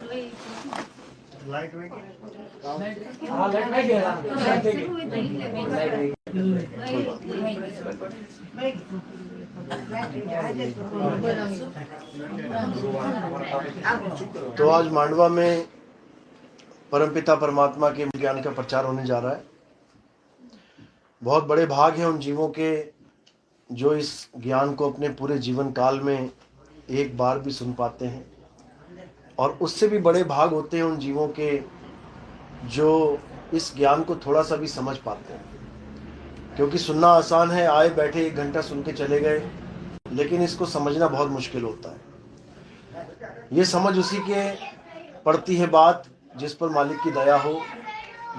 तो आज मांडवा में परमपिता परमात्मा के ज्ञान का प्रचार होने जा रहा है। बहुत बड़े भाग हैं उन जीवों के जो इस ज्ञान को अपने पूरे जीवन काल में एक बार भी सुन पाते हैं, और उससे भी बड़े भाग होते हैं उन जीवों के जो इस ज्ञान को थोड़ा सा भी समझ पाते हैं। क्योंकि सुनना आसान है, आए बैठे 1 घंटा सुन के चले गए, लेकिन इसको समझना बहुत मुश्किल होता है। ये समझ उसी के पड़ती है बात जिस पर मालिक की दया हो,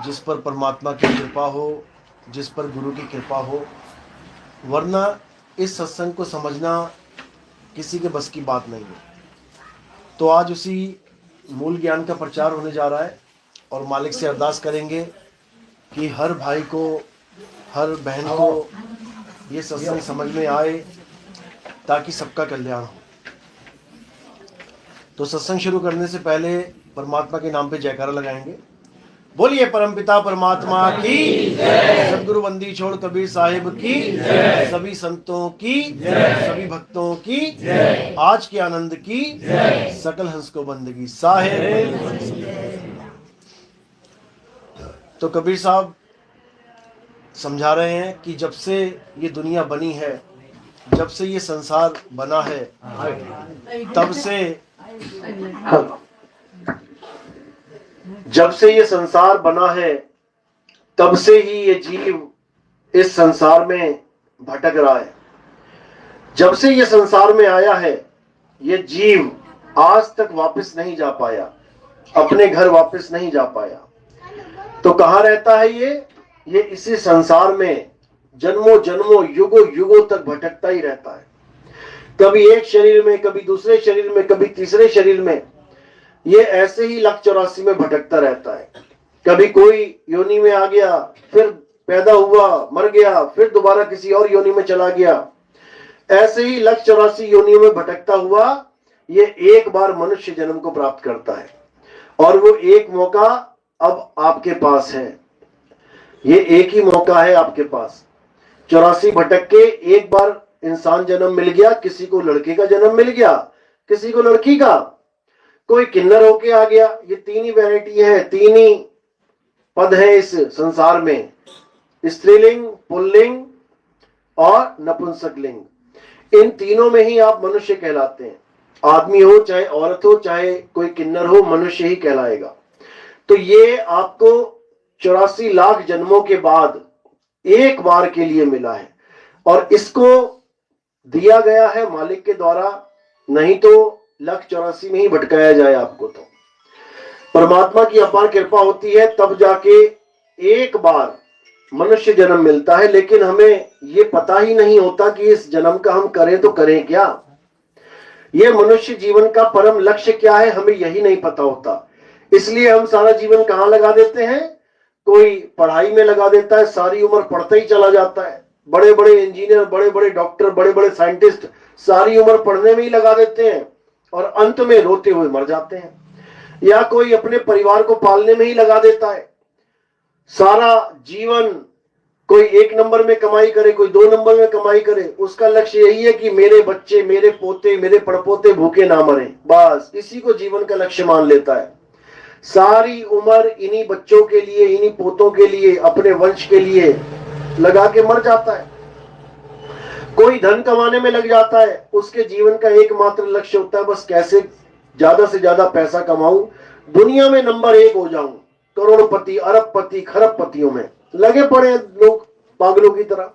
जिस पर परमात्मा की कृपा हो, जिस पर गुरु की कृपा हो, वरना इस सत्संग को समझना किसी के बस की बात नहीं है। तो आज उसी मूल ज्ञान का प्रचार होने जा रहा है, और मालिक से अरदास करेंगे कि हर भाई को, हर बहन को ये सत्संग समझ में आए, ताकि सबका कल्याण हो। तो सत्संग शुरू करने से पहले परमात्मा के नाम पे जयकारा लगाएंगे। बोलिए परमपिता परमात्मा की जय, सदगुरु बंदी छोड़ कबीर साहिब की जय, सभी संतों की जय, सभी भक्तों की जय, आज के आनंद की जय, सकल हंस को बंदगी साहिब। तो कबीर साहब समझा रहे हैं कि जब से ये दुनिया बनी है, जब से ये संसार बना है, जब से ये संसार बना है, तब से ही ये जीव इस संसार में भटक रहा है। जब से ये संसार में आया है, ये जीव आज तक वापस नहीं जा पाया, अपने घर वापस नहीं जा पाया। तो कहाँ रहता है ये इसी संसार में जन्मों जन्मों युगों युगों तक भटकता ही रहता है। कभी एक शरीर में, कभी दूसरे शरीर में, कभी तीसरे शरीर में, ये ऐसे ही 184 में भटकता रहता है। कभी कोई योनि में आ गया, फिर पैदा हुआ, मर गया, फिर दोबारा किसी और योनि में चला गया। ऐसे ही 184 योनियों में भटकता हुआ ये एक बार मनुष्य जन्म को प्राप्त करता है, और वो एक मौका अब आपके पास है। ये एक ही मौका है आपके पास। 84 भटक के एक बार इंसान जन्म मिल गया। किसी को लड़के का जन्म मिल गया, किसी को लड़की का, कोई किन्नर होके आ गया। ये 3 ही वैरायटी है, 3 ही पद है इस संसार में, स्त्रीलिंग, पुल्लिंग और नपुंसकलिंग। इन तीनों में ही आप मनुष्य कहलाते हैं। आदमी हो चाहे औरत हो, चाहे कोई किन्नर हो, मनुष्य ही कहलाएगा। तो ये आपको 84 लाख जन्मों के बाद एक बार के लिए मिला है, और इसको दिया गया है मालिक के द्वारा, नहीं तो 184 में ही भटकाया जाए आपको। तो परमात्मा की अपार कृपा होती है, तब जाके एक बार मनुष्य जन्म मिलता है। लेकिन हमें ये पता ही नहीं होता कि इस जन्म का हम करें तो करें क्या। ये मनुष्य जीवन का परम लक्ष्य क्या है, हमें यही नहीं पता होता। इसलिए हम सारा जीवन कहाँ लगा देते हैं? कोई पढ़ाई में लगा देता है, सारी उम्र पढ़ते ही चला जाता है। बड़े बड़े इंजीनियर, बड़े बड़े डॉक्टर, बड़े बड़े साइंटिस्ट सारी उम्र पढ़ने में ही लगा देते हैं, और अंत में रोते हुए मर जाते हैं। या कोई अपने परिवार को पालने में ही लगा देता है सारा जीवन। कोई 1 नंबर में कमाई करे, कोई 2 नंबर में कमाई करे। उसका लक्ष्य यही है कि मेरे बच्चे, मेरे पोते, मेरे पड़पोते भूखे ना मरे। बस इसी को जीवन का लक्ष्य मान लेता है। सारी उम्र इन्हीं बच्चों के लिए, इन्हीं पोतों के लिए, अपने वंश के लिए लगा के मर जाता है। कोई धन कमाने में लग जाता है, उसके जीवन का एकमात्र लक्ष्य होता है बस कैसे ज्यादा से ज्यादा पैसा कमाऊं, दुनिया में नंबर 1 हो जाऊं। करोड़पति, अरबपति, खरबपतियों में लगे पड़े हैं लोग पागलों की तरह।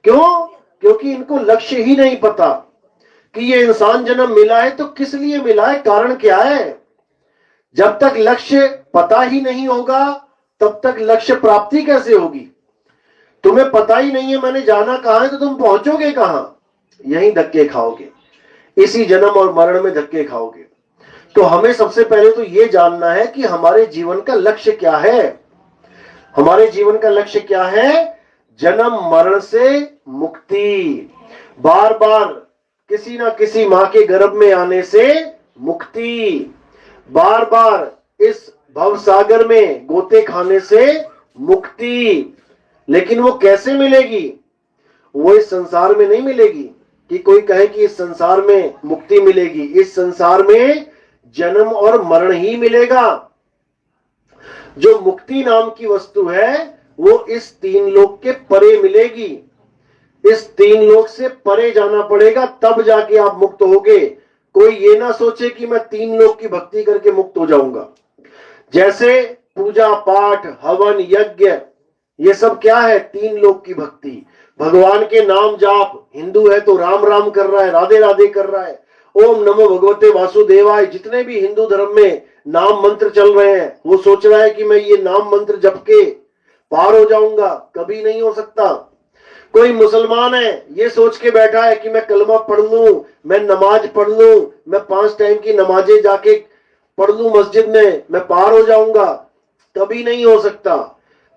क्यों? क्योंकि इनको लक्ष्य ही नहीं पता कि ये इंसान जन्म मिला है तो किस लिए मिला है, कारण क्या है। जब तक लक्ष्य पता ही नहीं होगा, तब तक लक्ष्य प्राप्ति कैसे होगी। तुम्हें पता ही नहीं है मैंने जाना कहां है, तो तुम पहुंचोगे कहां? यहीं धक्के खाओगे, इसी जन्म और मरण में धक्के खाओगे। तो हमें सबसे पहले तो ये जानना है कि हमारे जीवन का लक्ष्य क्या है। हमारे जीवन का लक्ष्य क्या है? जन्म मरण से मुक्ति, बार बार किसी ना किसी मां के गर्भ में आने से मुक्ति, बार बार इस भवसागर में गोते खाने से मुक्ति। लेकिन वो कैसे मिलेगी? वो इस संसार में नहीं मिलेगी कि कोई कहे कि इस संसार में मुक्ति मिलेगी। इस संसार में जन्म और मरण ही मिलेगा। जो मुक्ति नाम की वस्तु है वो इस तीन लोक के परे मिलेगी। इस तीन लोक से परे जाना पड़ेगा, तब जाके आप मुक्त होगे। कोई ये ना सोचे कि मैं तीन लोक की भक्ति करके मुक्त हो जाऊंगा। जैसे पूजा पाठ हवन यज्ञ ये सब क्या है? तीन लोक की भक्ति। भगवान के नाम जाप, हिंदू है तो राम राम कर रहा है, राधे राधे कर रहा है, ओम नमो भगवते वासुदेवाय, जितने भी हिंदू धर्म में नाम मंत्र चल रहे हैं, वो सोच रहा है कि मैं ये नाम मंत्र जप के पार हो जाऊंगा। कभी नहीं हो सकता। कोई मुसलमान है, ये सोच के बैठा है कि मैं कलमा पढ़ लूं, मैं नमाज पढ़ लूं, मैं 5 टाइम की नमाजें जाके पढ़ लूं मस्जिद में, मैं पार हो जाऊंगा। कभी नहीं हो सकता।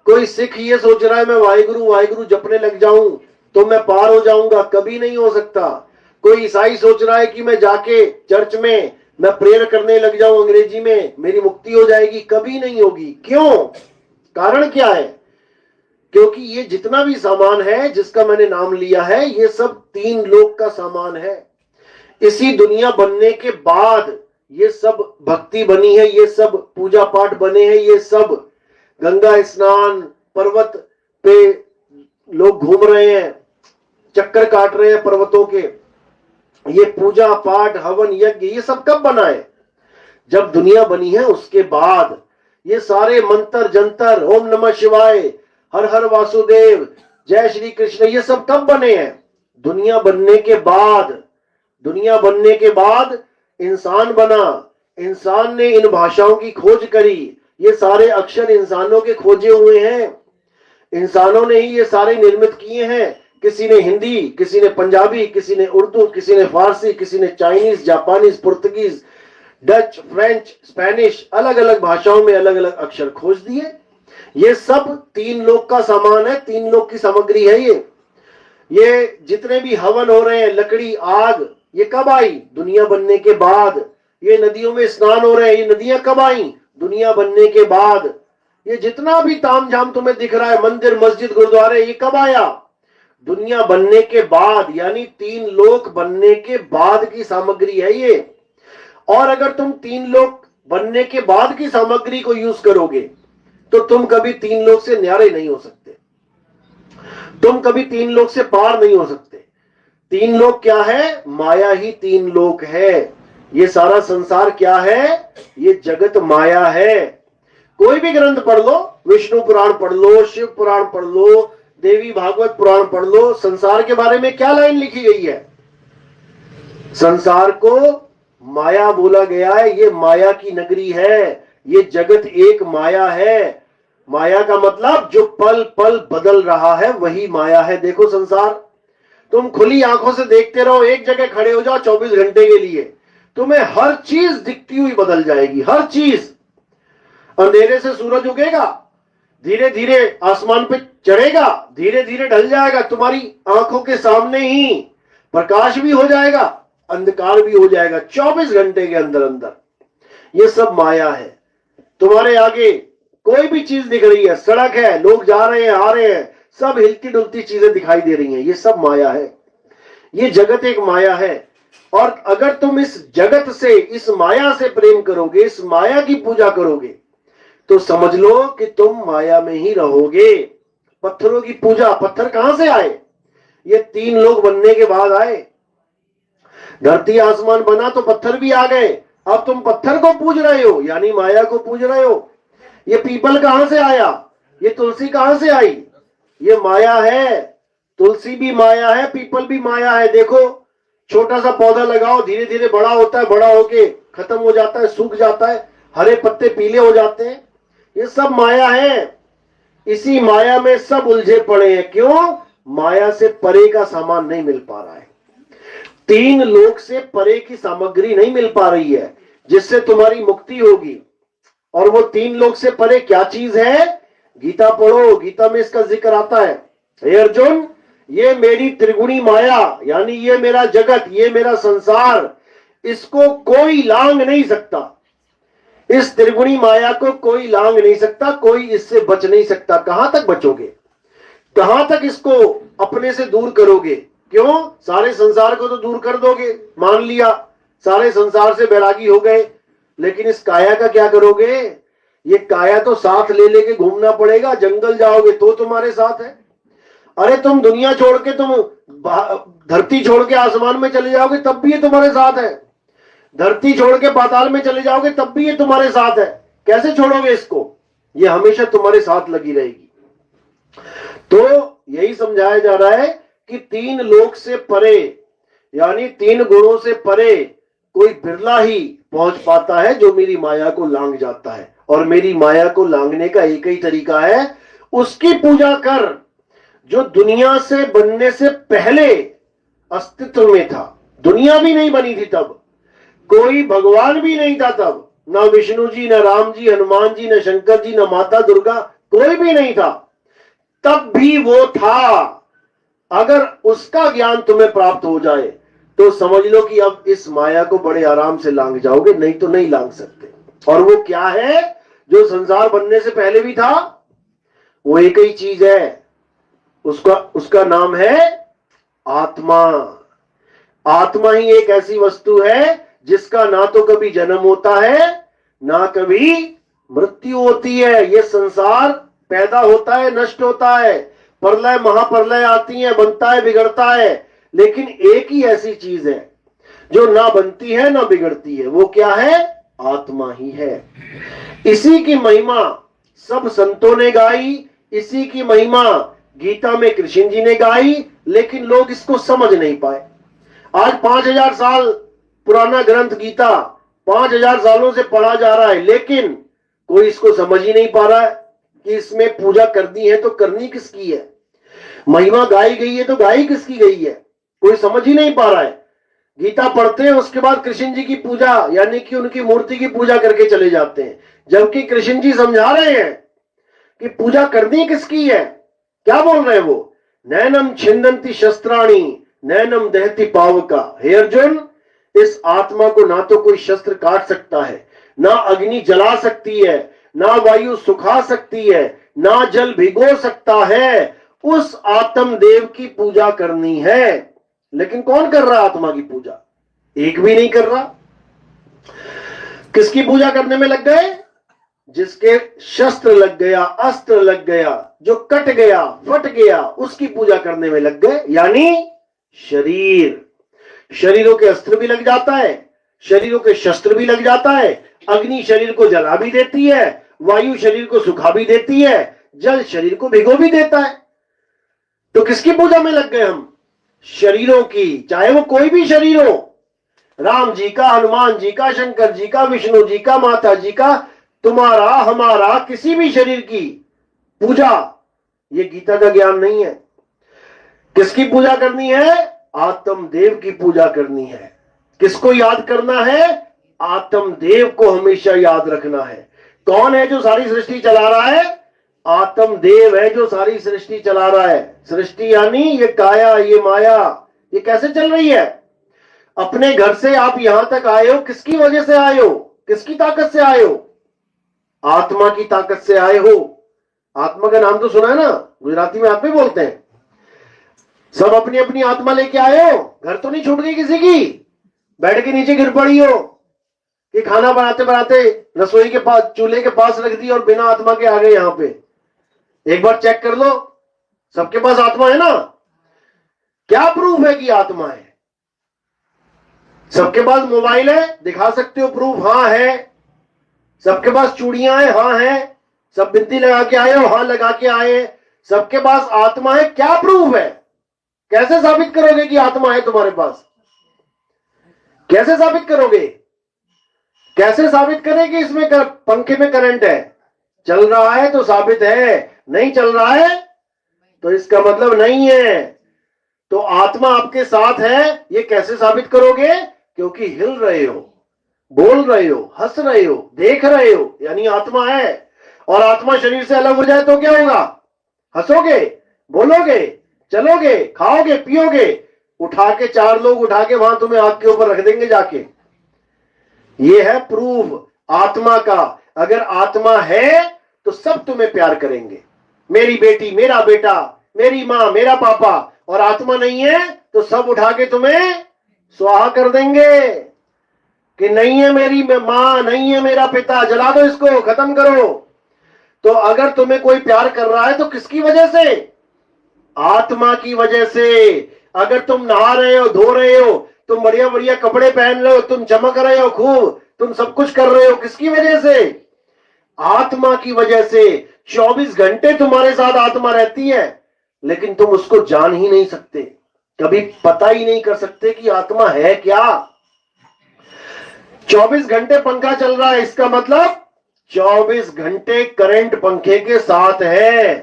कोई सिख ये सोच रहा है मैं वाहिगुरु वाहिगुरु जपने लग जाऊं तो मैं पार हो जाऊंगा। कभी नहीं हो सकता। कोई ईसाई सोच रहा है कि मैं जाके चर्च में मैं प्रेयर करने लग जाऊं अंग्रेजी में, मेरी मुक्ति हो जाएगी। कभी नहीं होगी। क्यों? कारण क्या है? क्योंकि ये जितना भी सामान है जिसका मैंने नाम लिया है, ये सब तीन लोक का सामान है। इसी दुनिया बनने के बाद ये सब भक्ति बनी है, ये सब पूजा पाठ बने हैं, ये सब गंगा स्नान, पर्वत पे लोग घूम रहे हैं, चक्कर काट रहे हैं पर्वतों के, ये पूजा पाठ हवन यज्ञ ये सब कब बना है? जब दुनिया बनी है उसके बाद। ये सारे मंत्र जंतर, ओम नमः शिवाय, हर हर वासुदेव, जय श्री कृष्ण, ये सब कब बने हैं? दुनिया बनने के बाद। दुनिया बनने के बाद इंसान बना। इंसान ने इन भाषाओं की खोज करी। ये सारे अक्षर इंसानों के खोजे हुए हैं। इंसानों ने ही ये सारे निर्मित किए हैं। किसी ने हिंदी, किसी ने पंजाबी, किसी ने उर्दू, किसी ने फारसी, किसी ने Chinese, Japanese, Portuguese, Dutch, French, Spanish, अलग अलग भाषाओं में अलग अलग अक्षर खोज दिए। ये सब तीन लोक का सामान है, तीन लोक की सामग्री है। ये जितने भी हवन हो रहे हैं, लकड़ी, आग, ये कब आई? दुनिया बनने के बाद। ये नदियों में स्नान हो रहे हैं, ये नदियां कब आई? दुनिया बनने के बाद। ये जितना भी तामझाम तुम्हें दिख रहा है, मंदिर मस्जिद गुरुद्वारे, ये कब आया? दुनिया बनने के बाद। यानी तीन लोक बनने के बाद की सामग्री है ये। और अगर तुम तीन लोक बनने के बाद की सामग्री को यूज करोगे तो तुम कभी तीन लोक से न्यारे नहीं हो सकते। तुम कभी तीन लोक से पार नहीं हो सकते। तीन लोक क्या है? माया ही तीन लोक है। ये सारा संसार क्या है? ये जगत माया है। कोई भी ग्रंथ पढ़ लो, विष्णु पुराण पढ़ लो, शिव पुराण पढ़ लो, देवी भागवत पुराण पढ़ लो, संसार के बारे में क्या लाइन लिखी गई है? संसार को माया बोला गया है। ये माया की नगरी है। ये जगत एक माया है। माया का मतलब जो पल पल बदल रहा है वही माया है। देखो संसार, तुम खुली आंखों से देखते रहो, एक जगह खड़े हो जाओ 24 घंटे के लिए, तुम्हें हर चीज दिखती हुई बदल जाएगी। हर चीज। अंधेरे से सूरज उगेगा, धीरे धीरे आसमान पे चढ़ेगा, धीरे धीरे ढल जाएगा, तुम्हारी आंखों के सामने ही प्रकाश भी हो जाएगा, अंधकार भी हो जाएगा 24 घंटे के अंदर अंदर। ये सब माया है। तुम्हारे आगे कोई भी चीज दिख रही है, सड़क है, लोग जा रहे हैं आ रहे हैं, सब हिलती डुलती चीजें दिखाई दे रही हैं, ये सब माया है। ये जगत एक माया है। और अगर तुम इस जगत से, इस माया से प्रेम करोगे, इस माया की पूजा करोगे, तो समझ लो कि तुम माया में ही रहोगे। पत्थरों की पूजा, पत्थर कहां से आए? ये तीन लोग बनने के बाद आए। धरती आसमान बना तो पत्थर भी आ गए। अब तुम पत्थर को पूज रहे हो, यानी माया को पूज रहे हो। ये पीपल कहां से आया? ये तुलसी कहां से आई? ये माया है। तुलसी भी माया है, पीपल भी माया है। देखो, छोटा सा पौधा लगाओ, धीरे धीरे बड़ा होता है, बड़ा होके खत्म हो जाता है, सूख जाता है, हरे पत्ते पीले हो जाते हैं। ये सब माया है। इसी माया में सब उलझे पड़े हैं। क्यों? माया से परे का सामान नहीं मिल पा रहा है। तीन लोक से परे की सामग्री नहीं मिल पा रही है जिससे तुम्हारी मुक्ति होगी। और वो तीन लोक से परे क्या चीज है? गीता पढ़ो, गीता में इसका जिक्र आता है। हे अर्जुन, ये मेरी त्रिगुणी माया, यानी ये मेरा जगत, ये मेरा संसार, इसको कोई लांग नहीं सकता। इस त्रिगुणी माया को कोई लांग नहीं सकता, कोई इससे बच नहीं सकता। कहां तक बचोगे, कहां तक इसको अपने से दूर करोगे? क्यों? सारे संसार को तो दूर कर दोगे, मान लिया सारे संसार से बैरागी हो गए, लेकिन इस काया का क्या करोगे? ये काया तो साथ ले लेके घूमना पड़ेगा, जंगल जाओगे तो तुम्हारे साथ है। अरे तुम दुनिया छोड़ के, तुम धरती छोड़ के आसमान में चले जाओगे तब भी ये तुम्हारे साथ है, धरती छोड़ के पाताल में चले जाओगे तब भी ये तुम्हारे साथ है। कैसे छोड़ोगे इसको? ये हमेशा तुम्हारे साथ लगी रहेगी। तो यही समझाया जा रहा है कि तीन लोक से परे, यानी तीन गुणों से परे कोई बिरला ही पहुंच पाता है जो मेरी माया को लांग जाता है। और मेरी माया को लांगने का एक ही तरीका है, उसकी पूजा कर जो दुनिया से बनने से पहले अस्तित्व में था। दुनिया भी नहीं बनी थी तब, कोई भगवान भी नहीं था तब, ना विष्णु जी, ना राम जी, हनुमान जी, ना शंकर जी, ना माता दुर्गा, कोई भी नहीं था, तब भी वो था। अगर उसका ज्ञान तुम्हें प्राप्त हो जाए तो समझ लो कि अब इस माया को बड़े आराम से लांग जाओगे, नहीं तो नहीं लांग सकते। और वो क्या है जो संसार बनने से पहले भी था? वो एक ही चीज है, उसका नाम है आत्मा। आत्मा ही एक ऐसी वस्तु है जिसका ना तो कभी जन्म होता है ना कभी मृत्यु होती है। ये संसार पैदा होता है, नष्ट होता है, प्रलय महाप्रलय आती है, बनता है, बिगड़ता है, लेकिन एक ही ऐसी चीज है जो ना बनती है ना बिगड़ती है। वो क्या है? आत्मा ही है। इसी की महिमा सब संतों ने गाई, इसी की महिमा गीता में कृष्ण जी ने गाई, लेकिन लोग इसको समझ नहीं पाए। आज 5000 साल पुराना ग्रंथ गीता 5000 सालों से पढ़ा जा रहा है, लेकिन कोई इसको समझ ही नहीं पा रहा है कि इसमें पूजा करनी है तो करनी किसकी है, महिमा गाई गई है तो गाई किसकी गई है, कोई समझ ही नहीं पा रहा है। गीता पढ़ते हैं, उसके बाद कृष्ण जी की पूजा यानी कि उनकी मूर्ति की पूजा करके चले जाते हैं, जबकि कृष्ण जी समझा रहे हैं कि पूजा करनी किसकी है। क्या बोल रहे हैं वो? नैनम छिंदंती शस्त्राणी नैनम दहती पावका। हे अर्जुन, इस आत्मा को ना तो कोई शस्त्र काट सकता है, ना अग्नि जला सकती है, ना वायु सुखा सकती है, ना जल भिगो सकता है। उस आत्म देव की पूजा करनी है। लेकिन कौन कर रहा आत्मा की पूजा? एक भी नहीं कर रहा। किसकी पूजा करने में लग गए? जिसके शस्त्र लग गया, अस्त्र लग गया, जो कट गया, फट गया, उसकी पूजा करने में लग गए, यानी शरीर। शरीरों के अस्त्र भी लग जाता है, शरीरों के शस्त्र भी लग जाता है। अग्नि शरीर को जला भी देती है, वायु शरीर को सुखा भी देती है, जल शरीर को भिगो भी देता है। तो किसकी पूजा में लग गए हम? शरीरों की, चाहे वो कोई भी शरीर हो, राम जी का, हनुमान जी का, शंकर जी का, विष्णु जी का, माता जी का, तुम्हारा, हमारा, किसी भी शरीर की पूजा, ये गीता का ज्ञान नहीं है। किसकी पूजा करनी है? आत्म देव की पूजा करनी है। किसको याद करना है? आत्म देव को हमेशा याद रखना है। कौन है जो सारी सृष्टि चला रहा है? आत्म देव है जो सारी सृष्टि चला रहा है। सृष्टि यानी ये काया, ये माया, ये कैसे चल रही है? अपने घर से आप यहां तक आए हो, किसकी वजह से आए हो? किसकी ताकत से आए हो? आत्मा की ताकत से आए हो। आत्मा का नाम तो सुना है ना, गुजराती में आत्मा बोलते हैं। सब अपनी अपनी आत्मा लेके आए हो, घर तो नहीं छूट गई किसी की, बैठ के नीचे गिर पड़ी हो कि खाना बनाते बनाते रसोई के पास, चूल्हे के पास रख दी और बिना आत्मा के आ गए यहां पे। एक बार चेक कर लो, सबके पास आत्मा है ना? क्या प्रूफ है कि आत्मा है? सबके पास मोबाइल है, दिखा सकते हो प्रूफ? हाँ है। सबके पास चूड़ियां हैं? हाँ है। सब बिंदी लगा के आए हो? हाँ लगा के आए। सबके पास आत्मा है, क्या प्रूफ है? कैसे साबित करोगे कि आत्मा है तुम्हारे पास? कैसे साबित करोगे? कैसे साबित करें कि इसमें पंखे में करंट है? चल रहा है तो साबित है, नहीं चल रहा है तो इसका मतलब नहीं है। तो आत्मा आपके साथ है, ये कैसे साबित करोगे? क्योंकि हिल रहे हो, बोल रहे हो, हंस रहे हो, देख रहे हो, यानी आत्मा है। और आत्मा शरीर से अलग हो जाए तो क्या होगा? हंसोगे, बोलोगे, चलोगे, खाओगे, पियोगे, उठा के 4 लोग उठा के वहां तुम्हें आग के ऊपर रख देंगे जाके। ये है प्रूफ आत्मा का। अगर आत्मा है तो सब तुम्हें प्यार करेंगे, मेरी बेटी, मेरा बेटा, मेरी मां, मेरा पापा। और आत्मा नहीं है तो सब उठा के तुम्हें स्वाहा कर देंगे कि नहीं है मेरी मां, नहीं है मेरा पिता, जला दो इसको, खत्म करो। तो अगर तुम्हें कोई प्यार कर रहा है तो किसकी वजह से? आत्मा की वजह से। अगर तुम नहा रहे हो, धो रहे हो, तुम बढ़िया बढ़िया कपड़े पहन रहे हो, तुम चमक रहे हो खूब, तुम सब कुछ कर रहे हो, किसकी वजह से? आत्मा की वजह से। 24 घंटे तुम्हारे साथ आत्मा रहती है, लेकिन तुम उसको जान ही नहीं सकते, कभी पता ही नहीं कर सकते कि आत्मा है क्या। 24 घंटे पंखा चल रहा है, इसका मतलब 24 घंटे करंट पंखे के साथ है।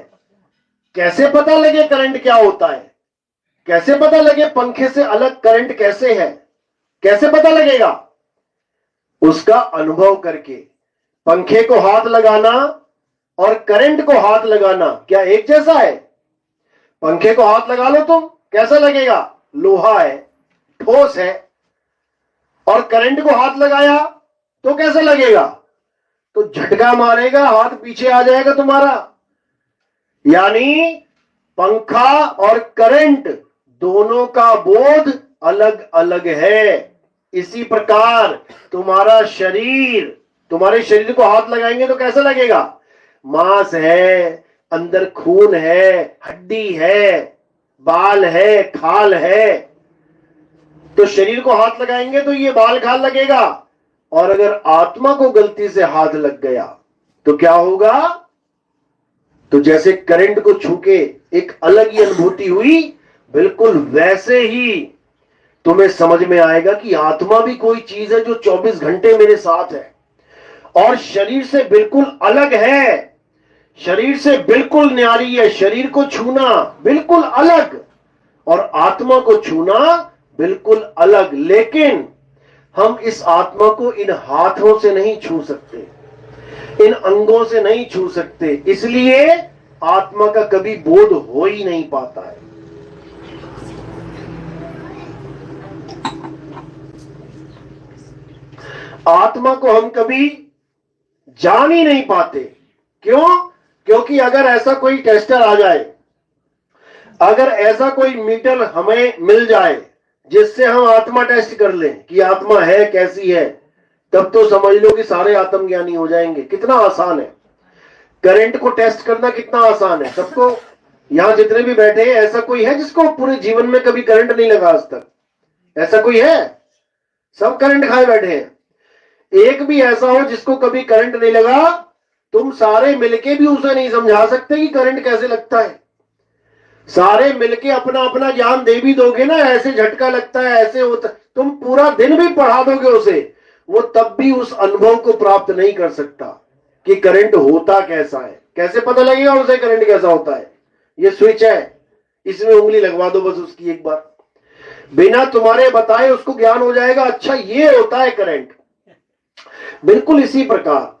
कैसे पता लगे करंट क्या होता है? कैसे पता लगे पंखे से अलग करंट कैसे है? कैसे पता लगेगा? उसका अनुभव करके। पंखे को हाथ लगाना और करंट को हाथ लगाना क्या एक जैसा है? पंखे को हाथ लगा लो तुम, कैसा लगेगा? लोहा है, ठोस है। और करंट को हाथ लगाया तो कैसा लगेगा? तो झटका मारेगा, हाथ पीछे आ जाएगा तुम्हारा। यानी पंखा और करंट दोनों का बोध अलग अलग है। इसी प्रकार तुम्हारा शरीर, तुम्हारे शरीर को हाथ लगाएंगे तो कैसा लगेगा? मांस है, अंदर खून है, हड्डी है, बाल है, खाल है। तो शरीर को हाथ लगाएंगे तो ये बाल खाल लगेगा। और अगर आत्मा को गलती से हाथ लग गया तो क्या होगा? तो जैसे करंट को छूके एक अलग ही अनुभूति हुई, बिल्कुल वैसे ही तुम्हें समझ में आएगा कि आत्मा भी कोई चीज है जो 24 घंटे मेरे साथ है और शरीर से बिल्कुल अलग है, शरीर से बिल्कुल न्यारी है। शरीर को छूना बिल्कुल अलग और आत्मा को छूना बिल्कुल अलग। लेकिन हम इस आत्मा को इन हाथों से नहीं छू सकते, इन अंगों से नहीं छू सकते, इसलिए आत्मा का कभी बोध हो ही नहीं पाता है। आत्मा को हम कभी जान ही नहीं पाते। क्यों? क्योंकि अगर ऐसा कोई टेस्टर आ जाए, अगर ऐसा कोई मीटर हमें मिल जाए जिससे हम आत्मा टेस्ट कर लें कि आत्मा है कैसी है, तब तो समझ लो कि सारे आत्मज्ञानी हो जाएंगे। कितना आसान है करंट को टेस्ट करना, कितना आसान है। सबको यहां जितने भी बैठे हैं, ऐसा कोई है जिसको पूरे जीवन में कभी करंट नहीं लगा आज तक? ऐसा कोई है? सब करंट खाए बैठे हैं। एक भी ऐसा हो जिसको कभी करंट नहीं लगा, तुम सारे मिलके भी उसे नहीं समझा सकते कि करंट कैसे लगता है। सारे मिलके अपना अपना ज्ञान दे भी दोगे ना, ऐसे झटका लगता है, ऐसे होता, तुम पूरा दिन भी पढ़ा दोगे उसे, वो तब भी उस अनुभव को प्राप्त नहीं कर सकता कि करंट होता कैसा है। कैसे पता लगेगा उसे करंट कैसा होता है? ये स्विच है, इसमें उंगली लगवा दो बस उसकी एक बार, बिना तुम्हारे बताए उसको ज्ञान हो जाएगा, अच्छा ये होता है करंट। बिल्कुल इसी प्रकार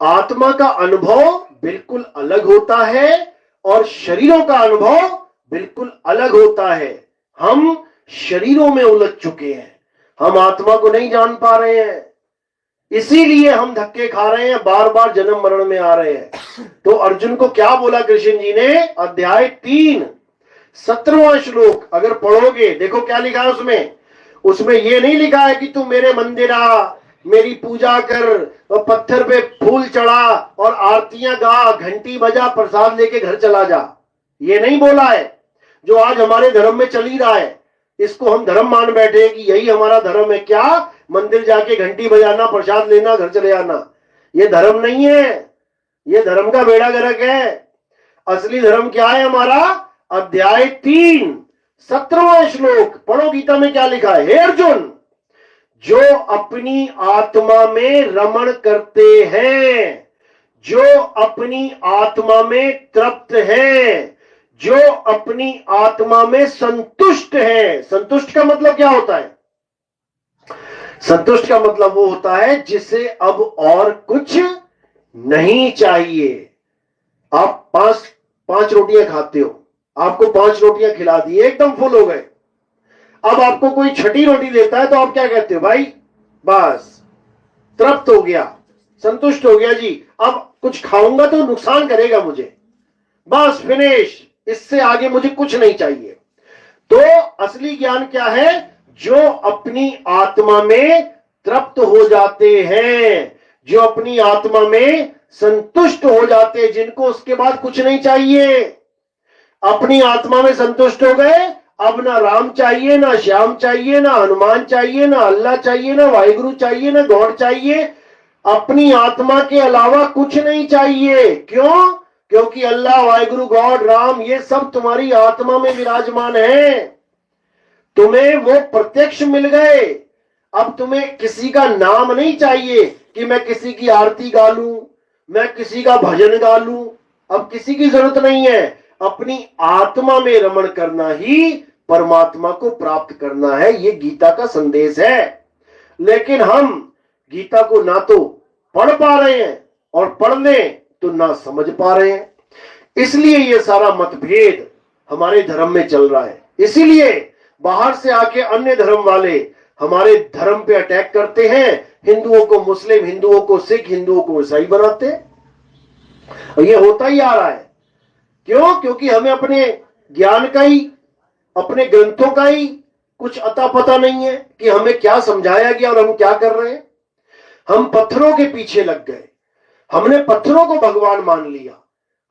आत्मा का अनुभव बिल्कुल अलग होता है और शरीरों का अनुभव बिल्कुल अलग होता है। हम शरीरों में उलझ चुके हैं, हम आत्मा को नहीं जान पा रहे हैं, इसीलिए हम धक्के खा रहे हैं, बार बार जन्म मरण में आ रहे हैं। तो अर्जुन को क्या बोला कृष्ण जी ने? अध्याय 3 17वां श्लोक अगर पढ़ोगे, देखो क्या लिखा है उसमें। उसमें ये नहीं लिखा है कि तू मेरे मंदिर आ, मेरी पूजा कर और पत्थर पे फूल चढ़ा और आरतियां गा, घंटी बजा, प्रसाद लेके घर चला जा। ये नहीं बोला है जो आज हमारे धर्म में चल ही रहा है। इसको हम धर्म मान बैठे हैं कि यही हमारा धर्म है। क्या? मंदिर जाके घंटी बजाना, प्रसाद लेना, घर चले जाना। ये धर्म नहीं है, ये धर्म का बेड़ा गर्क है। असली धर्म क्या है हमारा? अध्याय 3 17वां श्लोक पढ़ो, गीता में क्या लिखा है? हे अर्जुन, जो अपनी आत्मा में रमण करते हैं, जो अपनी आत्मा में तृप्त हैं, जो अपनी आत्मा में संतुष्ट है। संतुष्ट का मतलब क्या होता है? संतुष्ट का मतलब वो होता है जिसे अब और कुछ नहीं चाहिए। आप पांच रोटियां खाते हो, आपको 5 रोटियां खिला दी, एकदम फुल हो गए। अब आपको कोई छठी रोटी देता है तो आप क्या कहते हो? भाई बस तृप्त हो गया, संतुष्ट हो गया जी, अब कुछ खाऊंगा तो नुकसान करेगा मुझे, बस फिनिश, इससे आगे मुझे कुछ नहीं चाहिए। तो असली ज्ञान क्या है? जो अपनी आत्मा में तृप्त हो जाते हैं, जो अपनी आत्मा में संतुष्ट हो जाते हैं, जिनको उसके बाद कुछ नहीं चाहिए। अपनी आत्मा में संतुष्ट हो गए, अब ना राम चाहिए, ना श्याम चाहिए, ना हनुमान चाहिए, ना अल्लाह चाहिए, ना वाहिगुरु चाहिए, ना गॉड चाहिए। अपनी आत्मा के अलावा कुछ नहीं चाहिए। क्यों? क्योंकि अल्लाह, वाहिगुरु, गॉड, राम, ये सब तुम्हारी आत्मा में विराजमान है। तुम्हें वो प्रत्यक्ष मिल गए। अब तुम्हें किसी का नाम नहीं चाहिए कि मैं किसी की आरती गा लूं, मैं किसी का भजन गा लूं। अब किसी की जरूरत नहीं है। अपनी आत्मा में रमण करना ही परमात्मा को प्राप्त करना है। ये गीता का संदेश है। लेकिन हम गीता को ना तो पढ़ पा रहे हैं और पढ़ लें तो ना समझ पा रहे हैं। इसलिए ये सारा मतभेद हमारे धर्म में चल रहा है। इसीलिए बाहर से आके अन्य धर्म वाले हमारे धर्म पे अटैक करते हैं। हिंदुओं को मुस्लिम, हिंदुओं को सिख, हिंदुओं को ईसाई बनाते हैं। और ये होता ही आ रहा है। क्यों? क्योंकि हमें अपने ज्ञान का ही, अपने ग्रंथों का ही कुछ अता पता नहीं है कि हमें क्या समझाया गया और हम क्या कर रहे हैं। हम पत्थरों के पीछे लग गए। हमने पत्थरों को भगवान मान लिया।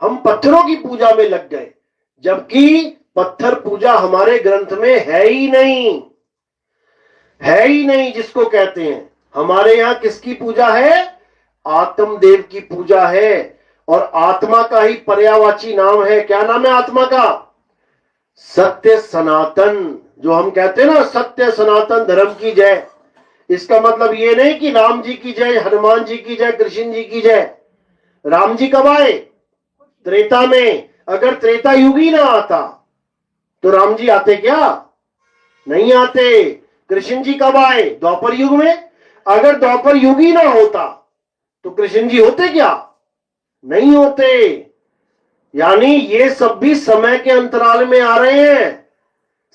हम पत्थरों की पूजा में लग गए, जबकि पत्थर पूजा हमारे ग्रंथ में है ही नहीं, है ही नहीं। जिसको कहते हैं, हमारे यहां किसकी पूजा है? आत्मदेव की पूजा है। और आत्मा का ही पर्यायवाची नाम है। क्या नाम है आत्मा का? सत्य सनातन। जो हम कहते हैं ना, सत्य सनातन धर्म की जय। इसका मतलब ये नहीं कि राम जी की जय, हनुमान जी की जय, कृष्ण जी की जय। राम जी कब आए? त्रेता में। अगर त्रेता युग ही ना आता तो राम जी आते क्या? नहीं आते। कृष्ण जी कब आए? द्वापर युग में। अगर द्वापर युग ही ना होता तो कृष्ण जी होते क्या? नहीं होते। यानी ये सब भी समय के अंतराल में आ रहे हैं।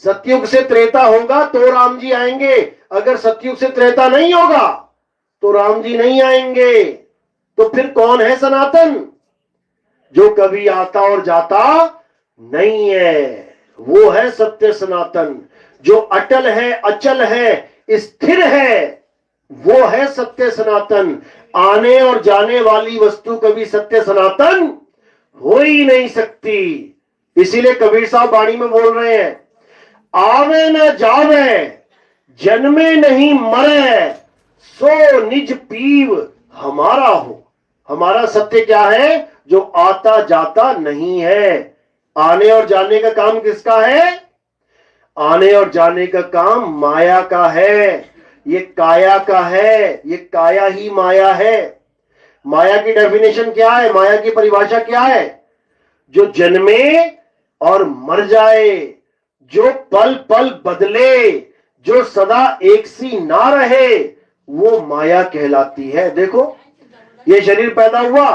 सतयुग से त्रेता होगा तो राम जी आएंगे। अगर सतयुग से त्रेता नहीं होगा तो राम जी नहीं आएंगे। तो फिर कौन है सनातन? जो कभी आता और जाता नहीं है, वो है सत्य सनातन। जो अटल है, अचल है, स्थिर है, वो है सत्य सनातन। आने और जाने वाली वस्तु कभी सत्य सनातन हो ही नहीं सकती। इसीलिए कबीर साहब वाणी में बोल रहे हैं, आवे न जावे, जन्मे नहीं मरे, सो निज पीव हमारा हो। हमारा सत्य क्या है? जो आता जाता नहीं है। आने और जाने का काम किसका है? आने और जाने का काम माया का है। ये काया का है। ये काया ही माया है। माया की डेफिनेशन क्या है? माया की परिभाषा क्या है? जो जन्मे और मर जाए, जो पल पल बदले, जो सदा एक सी ना रहे, वो माया कहलाती है। देखो, ये शरीर पैदा हुआ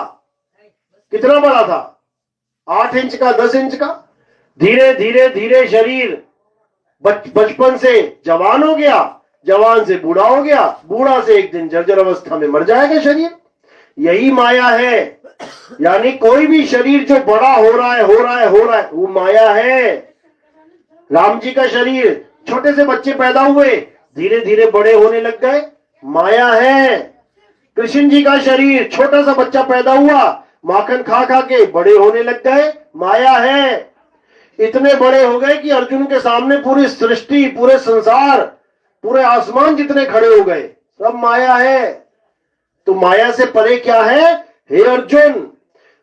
कितना बड़ा था? 8 इंच का, 10 इंच का। धीरे धीरे धीरे शरीर बचपन से जवान हो गया, जवान से बूढ़ा हो गया, बूढ़ा से एक दिन जर्जर अवस्था में मर जाएगा शरीर। यही माया है। यानी कोई भी शरीर जो बड़ा हो रहा है, हो रहा है, हो रहा है, वो माया है। राम जी का शरीर, छोटे से बच्चे पैदा हुए, धीरे धीरे बड़े होने लग गए, माया है। कृष्ण जी का शरीर, छोटा सा बच्चा पैदा हुआ, माखन खा खा के बड़े होने लग गए, माया है। इतने बड़े हो गए कि अर्जुन के सामने पूरी सृष्टि, पूरे संसार, पूरे आसमान जितने खड़े हो गए, सब माया है। तो माया से परे क्या है? हे अर्जुन,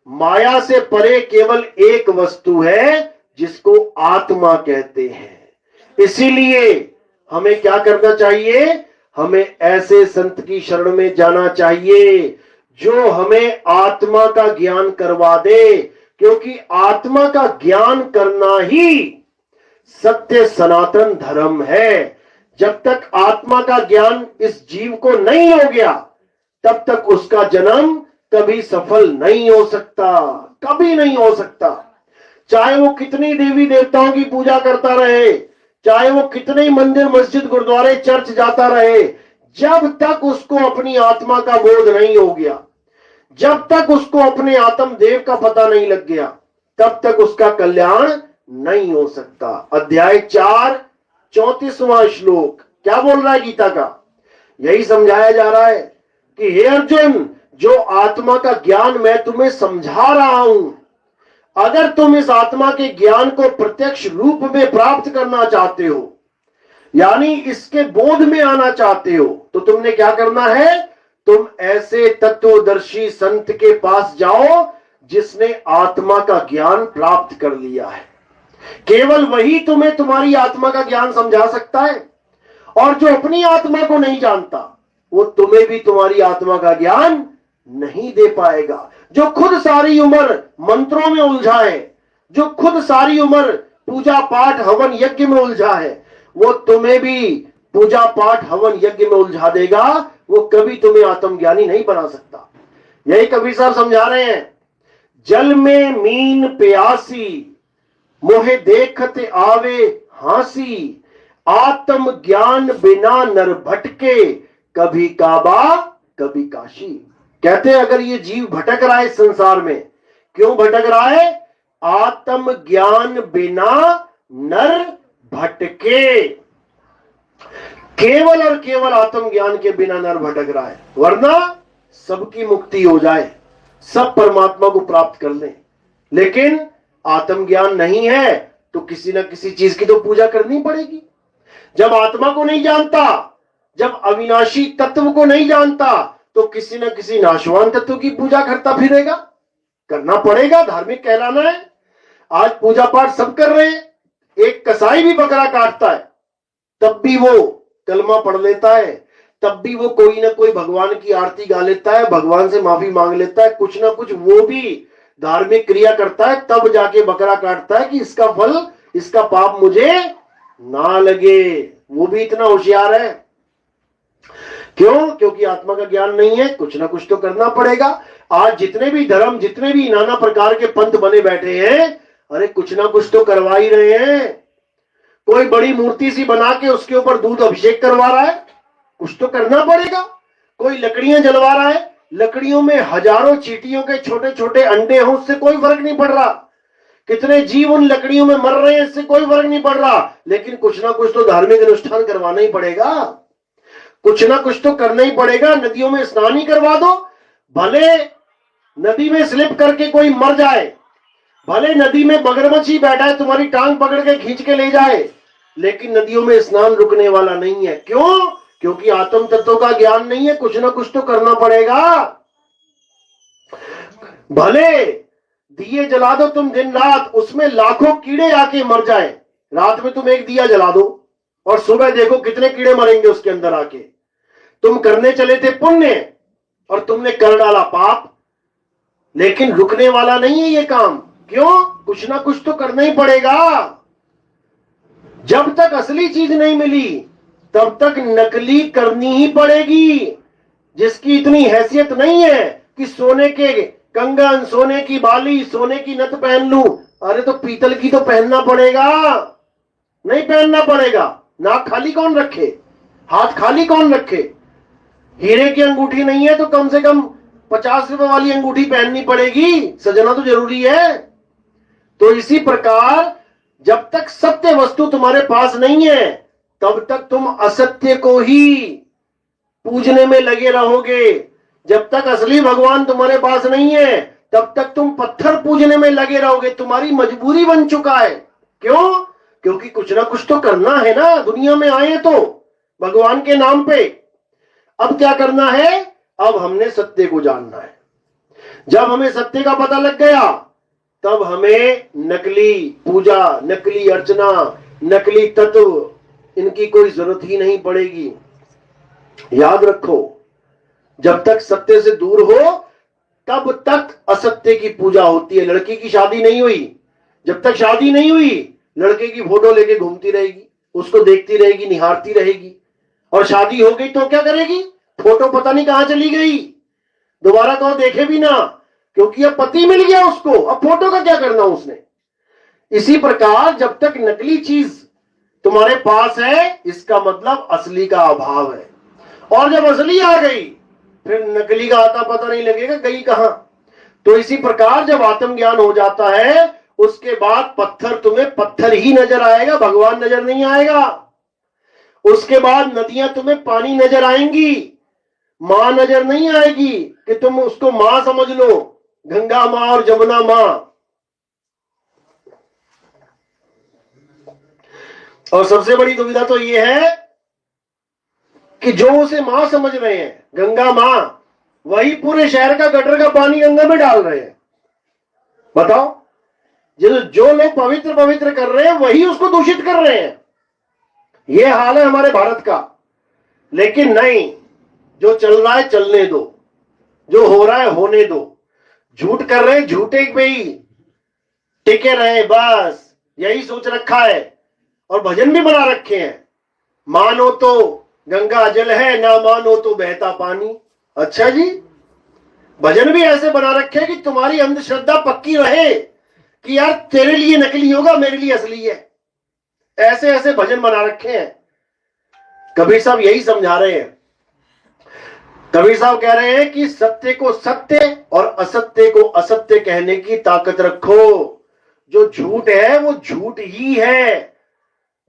माया से परे केवल एक वस्तु है जिसको आत्मा कहते हैं। इसीलिए हमें क्या करना चाहिए? हमें ऐसे संत की शरण में जाना चाहिए जो हमें आत्मा का ज्ञान करवा दे। क्योंकि आत्मा का ज्ञान करना ही सत्य सनातन धर्म है। जब तक आत्मा का ज्ञान इस जीव को नहीं हो गया, तब तक उसका जन्म कभी सफल नहीं हो सकता, कभी नहीं हो सकता। चाहे वो कितनी देवी देवताओं की पूजा करता रहे, चाहे वो कितने मंदिर, मस्जिद, गुरुद्वारे, चर्च जाता रहे, जब तक उसको अपनी आत्मा का बोध नहीं हो गया, जब तक उसको अपने आत्म देव का पता नहीं लग गया, तब तक उसका कल्याण नहीं हो सकता। अध्याय 4 34वां श्लोक क्या बोल रहा है गीता का? यही समझाया जा रहा है कि हे अर्जुन, जो आत्मा का ज्ञान मैं तुम्हें समझा रहा हूं, अगर तुम इस आत्मा के ज्ञान को प्रत्यक्ष रूप में प्राप्त करना चाहते हो, यानी इसके बोध में आना चाहते हो, तो तुमने क्या करना है? तुम ऐसे तत्वदर्शी संत के पास जाओ जिसने आत्मा का ज्ञान प्राप्त कर लिया है। केवल वही तुम्हें तुम्हारी आत्मा का ज्ञान समझा सकता है, और जो अपनी आत्मा को नहीं जानता वो तुम्हें भी तुम्हारी आत्मा का ज्ञान नहीं दे पाएगा। जो खुद सारी उम्र मंत्रों में उलझा है, जो खुद सारी उम्र पूजा पाठ हवन यज्ञ में उलझा है, वो तुम्हें भी पूजा पाठ हवन यज्ञ में उलझा देगा। वो कभी तुम्हें आत्मज्ञानी नहीं बना सकता। यही कबीर साहब समझा रहे हैं, जल में मीन प्यासी, मोहे देखत आवे हासी, आत्म ज्ञान बिना नर भटके, कभी काबा कभी काशी। कहते हैं अगर ये जीव भटक रहा है इस संसार में, क्यों भटक रहा है? आत्म ज्ञान बिना नर भटके। केवल और केवल आत्म ज्ञान के बिना नर भटक रहा है, वरना सबकी मुक्ति हो जाए, सब परमात्मा को प्राप्त कर लें। लेकिन आत्मज्ञान नहीं है तो किसी न किसी चीज की तो पूजा करनी पड़ेगी। जब आत्मा को नहीं जानता, जब अविनाशी तत्व को नहीं जानता, तो किसी न किसी नाशवान तत्व की पूजा करता फिरेगा। करना पड़ेगा, धार्मिक कहलाना है। आज पूजा पाठ सब कर रहे हैं, एक कसाई भी बकरा काटता है तब भी वो कलमा पढ़ लेता है, तब भी वो कोई ना कोई भगवान की आरती गा लेता है, भगवान से माफी मांग लेता है, कुछ ना कुछ वो भी धार्मिक क्रिया करता है, तब जाके बकरा काटता है कि इसका फल, इसका पाप मुझे ना लगे। वो भी इतना होशियार है। क्यों? क्योंकि आत्मा का ज्ञान नहीं है। कुछ ना कुछ तो करना पड़ेगा। आज जितने भी धर्म, जितने भी नाना प्रकार के पंथ बने बैठे हैं, अरे कुछ ना कुछ तो करवा ही रहे हैं। कोई बड़ी मूर्ति सी बना के उसके ऊपर दूध अभिषेक करवा रहा है, कुछ तो करना पड़ेगा। कोई लकड़ियां जलवा रहा है, लकड़ियों में हजारों चींटियों के छोटे छोटे अंडे हैं, उससे कोई फर्क नहीं पड़ रहा। कितने जीव उन लकड़ियों में मर रहे हैं, इससे कोई फर्क नहीं पड़ रहा। लेकिन कुछ ना कुछ तो धार्मिक अनुष्ठान करवाना ही पड़ेगा, कुछ ना कुछ तो करना ही पड़ेगा। नदियों में स्नान ही करवा दो, भले नदी में स्लिप करके कोई मर जाए, भले नदी में मगरमच्छ ही बैठा है तुम्हारी टांग पकड़ के खींच के ले जाए, लेकिन नदियों में स्नान रुकने वाला नहीं है। क्यों? क्योंकि आत्म तत्व का ज्ञान नहीं है। कुछ ना कुछ तो करना पड़ेगा। भले दिए जला दो तुम दिन रात, उसमें लाखों कीड़े आके मर जाए। रात में तुम एक दिया जला दो और सुबह देखो कितने कीड़े मरेंगे उसके अंदर आके। तुम करने चले थे पुण्य और तुमने कर डाला पाप, लेकिन रुकने वाला नहीं है ये काम। क्यों? कुछ ना कुछ तो करना ही पड़ेगा। जब तक असली चीज नहीं मिली तब तक नकली करनी ही पड़ेगी। जिसकी इतनी हैसियत नहीं है कि सोने के कंगन, सोने की बाली, सोने की नथ पहन लूं, अरे तो पीतल की तो पहनना पड़ेगा। नहीं पहनना पड़ेगा। नाक खाली कौन रखे, हाथ खाली कौन रखे। हीरे की अंगूठी नहीं है तो कम से कम 50 रुपए वाली अंगूठी पहननी पड़ेगी, सजना तो जरूरी है। तो इसी प्रकार जब तक सत्य वस्तु तुम्हारे पास नहीं है तब तक तुम असत्य को ही पूजने में लगे रहोगे। जब तक असली भगवान तुम्हारे पास नहीं है तब तक तुम पत्थर पूजने में लगे रहोगे। तुम्हारी मजबूरी बन चुका है। क्यों? क्योंकि कुछ ना कुछ तो करना है ना, दुनिया में आए तो भगवान के नाम पे। अब क्या करना है? अब हमने सत्य को जानना है। जब हमें सत्य का पता लग गया तब हमें नकली पूजा, नकली अर्चना, नकली तत्व, इनकी कोई जरूरत ही नहीं पड़ेगी। याद रखो, जब तक सत्य से दूर हो तब तक असत्य की पूजा होती है। लड़की की शादी नहीं हुई, जब तक शादी नहीं हुई लड़के की फोटो लेके घूमती रहेगी, उसको देखती रहेगी, निहारती रहेगी। और शादी हो गई तो क्या करेगी? फोटो पता नहीं कहां चली गई, दोबारा तो देखे भी ना, क्योंकि अब पति मिल गया उसको, अब फोटो का क्या करना उसने। इसी प्रकार जब तक नकली चीज तुम्हारे पास है इसका मतलब असली का अभाव है। और जब असली आ गई फिर नकली का आता पता नहीं लगेगा गई कहां। तो इसी प्रकार जब आत्मज्ञान हो जाता है उसके बाद पत्थर तुम्हें पत्थर ही नजर आएगा, भगवान नजर नहीं आएगा। उसके बाद नदियां तुम्हें पानी नजर आएंगी, मां नजर नहीं आएगी कि तुम उसको मां समझ लो, गंगा मां और जमुना मां। और सबसे बड़ी दुविधा तो यह है कि जो उसे मां समझ रहे हैं, गंगा मां, वही पूरे शहर का गटर का पानी गंगा में डाल रहे हैं। बताओ, जो लोग पवित्र पवित्र कर रहे हैं वही उसको दूषित कर रहे हैं। यह हाल है हमारे भारत का। लेकिन नहीं, जो चल रहा है चलने दो, जो हो रहा है होने दो। झूठ कर रहे हैं, झूठे पे ही टिके रहे, बस यही सोच रखा है। और भजन भी बना रखे हैं, मानो तो गंगा जल है, ना मानो तो बहता पानी। अच्छा जी, भजन भी ऐसे बना रखे हैं कि तुम्हारी अंधश्रद्धा पक्की रहे कि यार तेरे लिए नकली होगा, मेरे लिए असली है। ऐसे ऐसे भजन बना रखे हैं। कबीर साहब यही समझा रहे हैं। कबीर साहब कह रहे हैं कि सत्य को सत्य और असत्य को असत्य कहने की ताकत रखो। जो झूठ है वो झूठ ही है,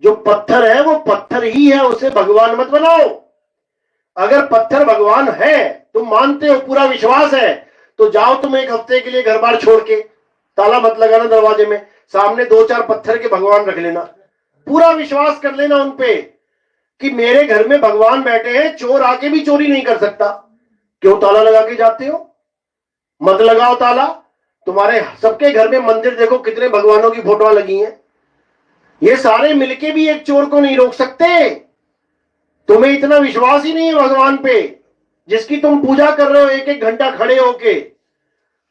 जो पत्थर है वो पत्थर ही है, उसे भगवान मत बनाओ। अगर पत्थर भगवान है, तुम मानते हो, पूरा विश्वास है, तो जाओ तुम एक हफ्ते के लिए घर बार छोड़ के, ताला मत लगाना दरवाजे में, सामने 2-4 पत्थर के भगवान रख लेना, पूरा विश्वास कर लेना उन पे कि मेरे घर में भगवान बैठे हैं, चोर आके भी चोरी नहीं कर सकता। क्यों ताला लगा के जाते हो? मत लगाओ ताला। तुम्हारे सबके घर में मंदिर देखो कितने भगवानों की फोटो लगी हैं। ये सारे मिलके भी एक चोर को नहीं रोक सकते। तुम्हें इतना विश्वास ही नहीं है भगवान पे, जिसकी तुम पूजा कर रहे हो 1-1 घंटा खड़े होके।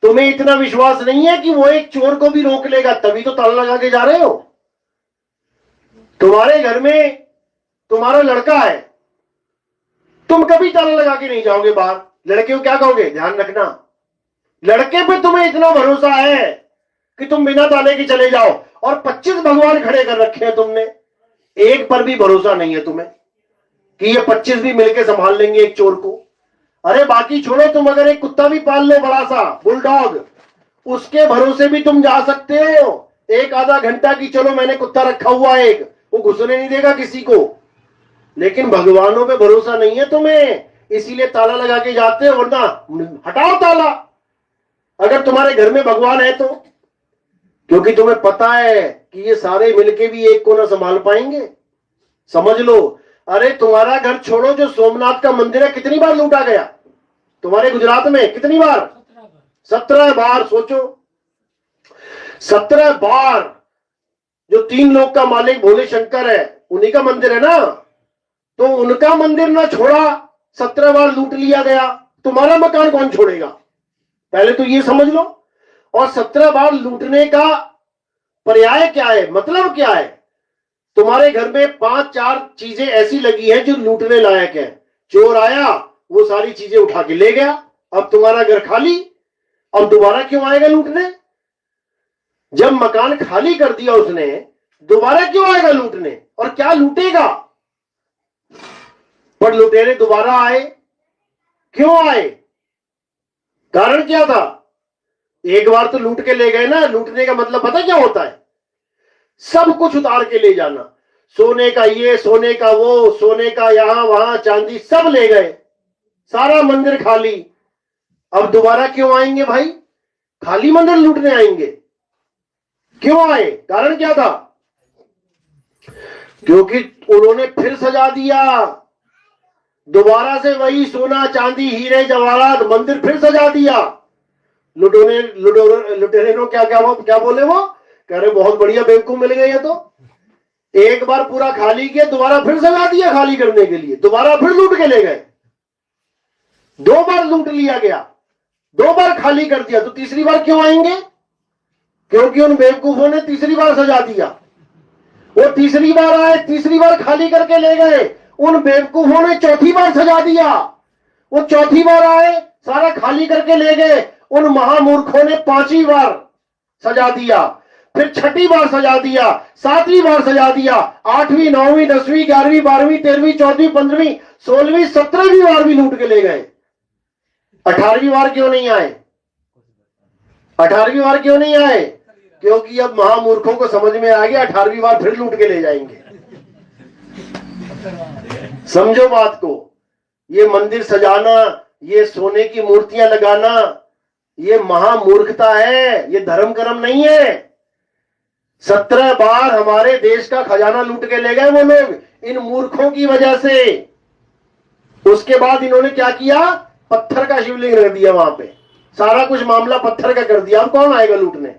तुम्हें इतना विश्वास नहीं है कि वो एक चोर को भी रोक लेगा, तभी तो ताला लगा के जा रहे हो। तुम्हारे घर में तुम्हारा लड़का है, तुम कभी ताला लगा के नहीं जाओगे बाहर। लड़के को क्या कहोगे? ध्यान रखना। लड़के पे तुम्हें इतना भरोसा है कि तुम बिना ताले के चले जाओ, और 25 भगवान खड़े कर रखे हैं तुमने, एक पर भी भरोसा नहीं है तुम्हें कि ये 25 भी मिलकर संभाल लेंगे एक चोर को। अरे बाकी छोड़ो, तुम अगर एक कुत्ता भी पाल लो, बड़ा सा बुलडॉग, उसके भरोसे भी तुम जा सकते हो 1-आधा घंटा की, चलो मैंने कुत्ता रखा हुआ एक, वो घुसने नहीं देगा किसी को। लेकिन भगवानों पे भरोसा नहीं है तुम्हें, इसीलिए ताला लगा के जाते हो। वरना हटाओ ताला अगर तुम्हारे घर में भगवान है तो, क्योंकि तुम्हें पता है कि ये सारे मिलके भी एक को ना संभाल पाएंगे। समझ लो। अरे तुम्हारा घर छोड़ो, जो सोमनाथ का मंदिर है कितनी बार लूटा गया तुम्हारे गुजरात में? कितनी बार? 17 बार। सोचो, 17 बार। जो 3 लोक का मालिक भोले शंकर है, उन्हीं का मंदिर है ना, तो उनका मंदिर ना छोड़ा, 17 बार लूट लिया गया। तुम्हारा मकान कौन छोड़ेगा? पहले तो ये समझ लो। और 17 बार लूटने का पर्याय क्या है, मतलब क्या है? तुम्हारे घर में 5-4 चीजें ऐसी लगी हैं जो लूटने लायक है। चोर आया, वो सारी चीजें उठा के ले गया, अब तुम्हारा घर खाली। अब दोबारा क्यों आएगा लूटने? जब मकान खाली कर दिया उसने, दोबारा क्यों आएगा लूटने? और क्या लूटेगा? पर लुटेरे दोबारा आए, क्यों आए? कारण क्या था? एक बार तो लूट के ले गए ना। लूटने का मतलब पता क्या होता है? सब कुछ उतार के ले जाना। सोने का ये, सोने का वो, सोने का यहां वहां, चांदी सब ले गए, सारा मंदिर खाली। अब दोबारा क्यों आएंगे भाई? खाली मंदिर लूटने आएंगे। क्यों आए? कारण क्या था? क्योंकि उन्होंने फिर सजा दिया, दोबारा से वही सोना चांदी हीरे जवाहरात, मंदिर फिर सजा दिया। लुटेरे क्या बोले? वो कह रहे बहुत बढ़िया बेवकूफ मिल गई है। तो एक बार पूरा खाली किया, दोबारा फिर सजा दिया खाली करने के लिए, दोबारा फिर लूट के ले गए। 2 बार लूट लिया गया, 2 बार खाली कर दिया, तो तीसरी बार क्यों आएंगे? क्योंकि उन बेवकूफों ने तीसरी बार सजा दिया। वो तीसरी बार आए, तीसरी बार खाली करके ले गए, उन बेवकूफों ने चौथी बार सजा दिया। वो चौथी बार आए, सारा खाली करके ले गए, उन महामूर्खों ने 5वीं बार सजा दिया। फिर छठी बार सजा दिया, सातवीं बार सजा दिया, 8वीं 9वीं 10वीं 11वीं 12वीं 13वीं 14वीं 15वीं 16वीं 17वीं बार भी लूट के ले गए। 18वीं बार क्यों नहीं आए? 18वीं बार क्यों नहीं आए? क्योंकि अब महामूर्खों को समझ में आ गया 18वीं बार फिर लूट के ले जाएंगे। समझो बात को। ये मंदिर सजाना, ये सोने की मूर्तियां लगाना, ये महामूर्खता है, ये धर्म कर्म नहीं है। 17 बार हमारे देश का खजाना लूट के ले गए वो लोग, इन मूर्खों की वजह से। उसके बाद इन्होंने क्या किया? पत्थर का शिवलिंग रख दिया वहां पे, सारा कुछ मामला पत्थर का कर दिया। अब कौन आएगा लूटने?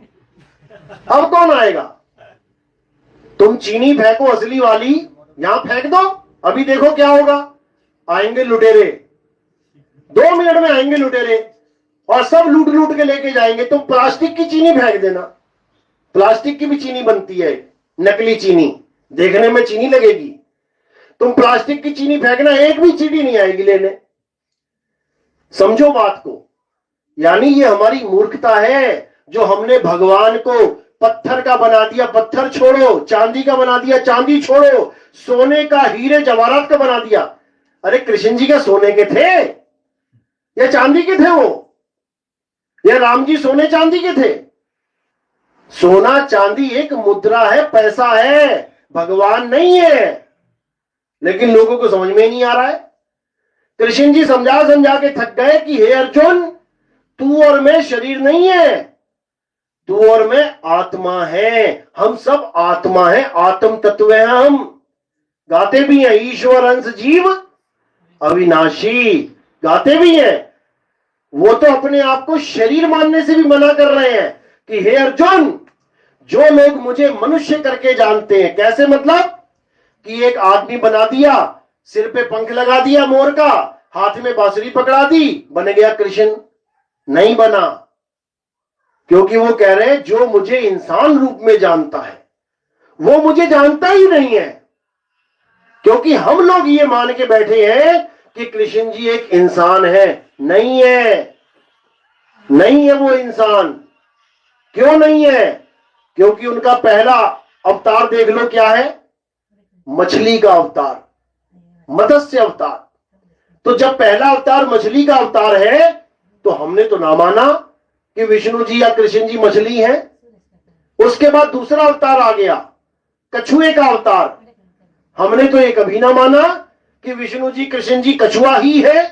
अब कौन आएगा? तुम चीनी फेंको असली वाली, यहां फेंक दो, अभी देखो क्या होगा। आएंगे लुटेरे, 2 मिनट में आएंगे लुटेरे और सब लूट लूट के लेके जाएंगे। तुम प्लास्टिक की चीनी फेंक देना, प्लास्टिक की भी चीनी बनती है, नकली चीनी, देखने में चीनी लगेगी। तुम प्लास्टिक की चीनी फेंकना, एक भी चीनी नहीं आएगी लेने। समझो बात को। यानी ये हमारी मूर्खता है जो हमने भगवान को पत्थर का बना दिया, पत्थर छोड़ो, चांदी का बना दिया, चांदी छोड़ो, सोने का हीरे जवाहरात का बना दिया। अरे कृष्ण जी क्या सोने के थे या चांदी के थे वो? या राम जी सोने चांदी के थे? सोना चांदी एक मुद्रा है, पैसा है, भगवान नहीं है। लेकिन लोगों को समझ में नहीं आ रहा है। कृष्ण जी समझा समझा के थक गए कि हे अर्जुन, तू और मैं शरीर नहीं है, तू और मैं आत्मा है, हम सब आत्मा है, आत्म तत्व है हम। गाते भी हैं ईश्वर अंश जीव अविनाशी, गाते भी हैं। वो तो अपने आप को शरीर मानने से भी मना कर रहे हैं कि हे अर्जुन, जो लोग मुझे मनुष्य करके जानते हैं, कैसे मतलब कि एक आदमी बना दिया, सिर पे पंख लगा दिया मोर का, हाथ में बांसुरी पकड़ा दी, बन गया कृष्ण? नहीं बना। क्योंकि वो कह रहे हैं जो मुझे इंसान रूप में जानता है वो मुझे जानता ही नहीं है। क्योंकि हम लोग ये मान के बैठे हैं कि कृष्ण जी एक इंसान है। नहीं है, नहीं है वो इंसान। क्यों नहीं है? क्योंकि उनका पहला अवतार देख लो क्या है, मछली का अवतार, मत्स्य अवतार। तो जब पहला अवतार मछली का अवतार है तो हमने तो ना माना कि विष्णु जी या कृष्ण जी मछली हैं। उसके बाद दूसरा अवतार आ गया, कछुए का अवतार। हमने तो ये कभी ना माना कि विष्णु जी कृष्ण जी कछुआ ही है।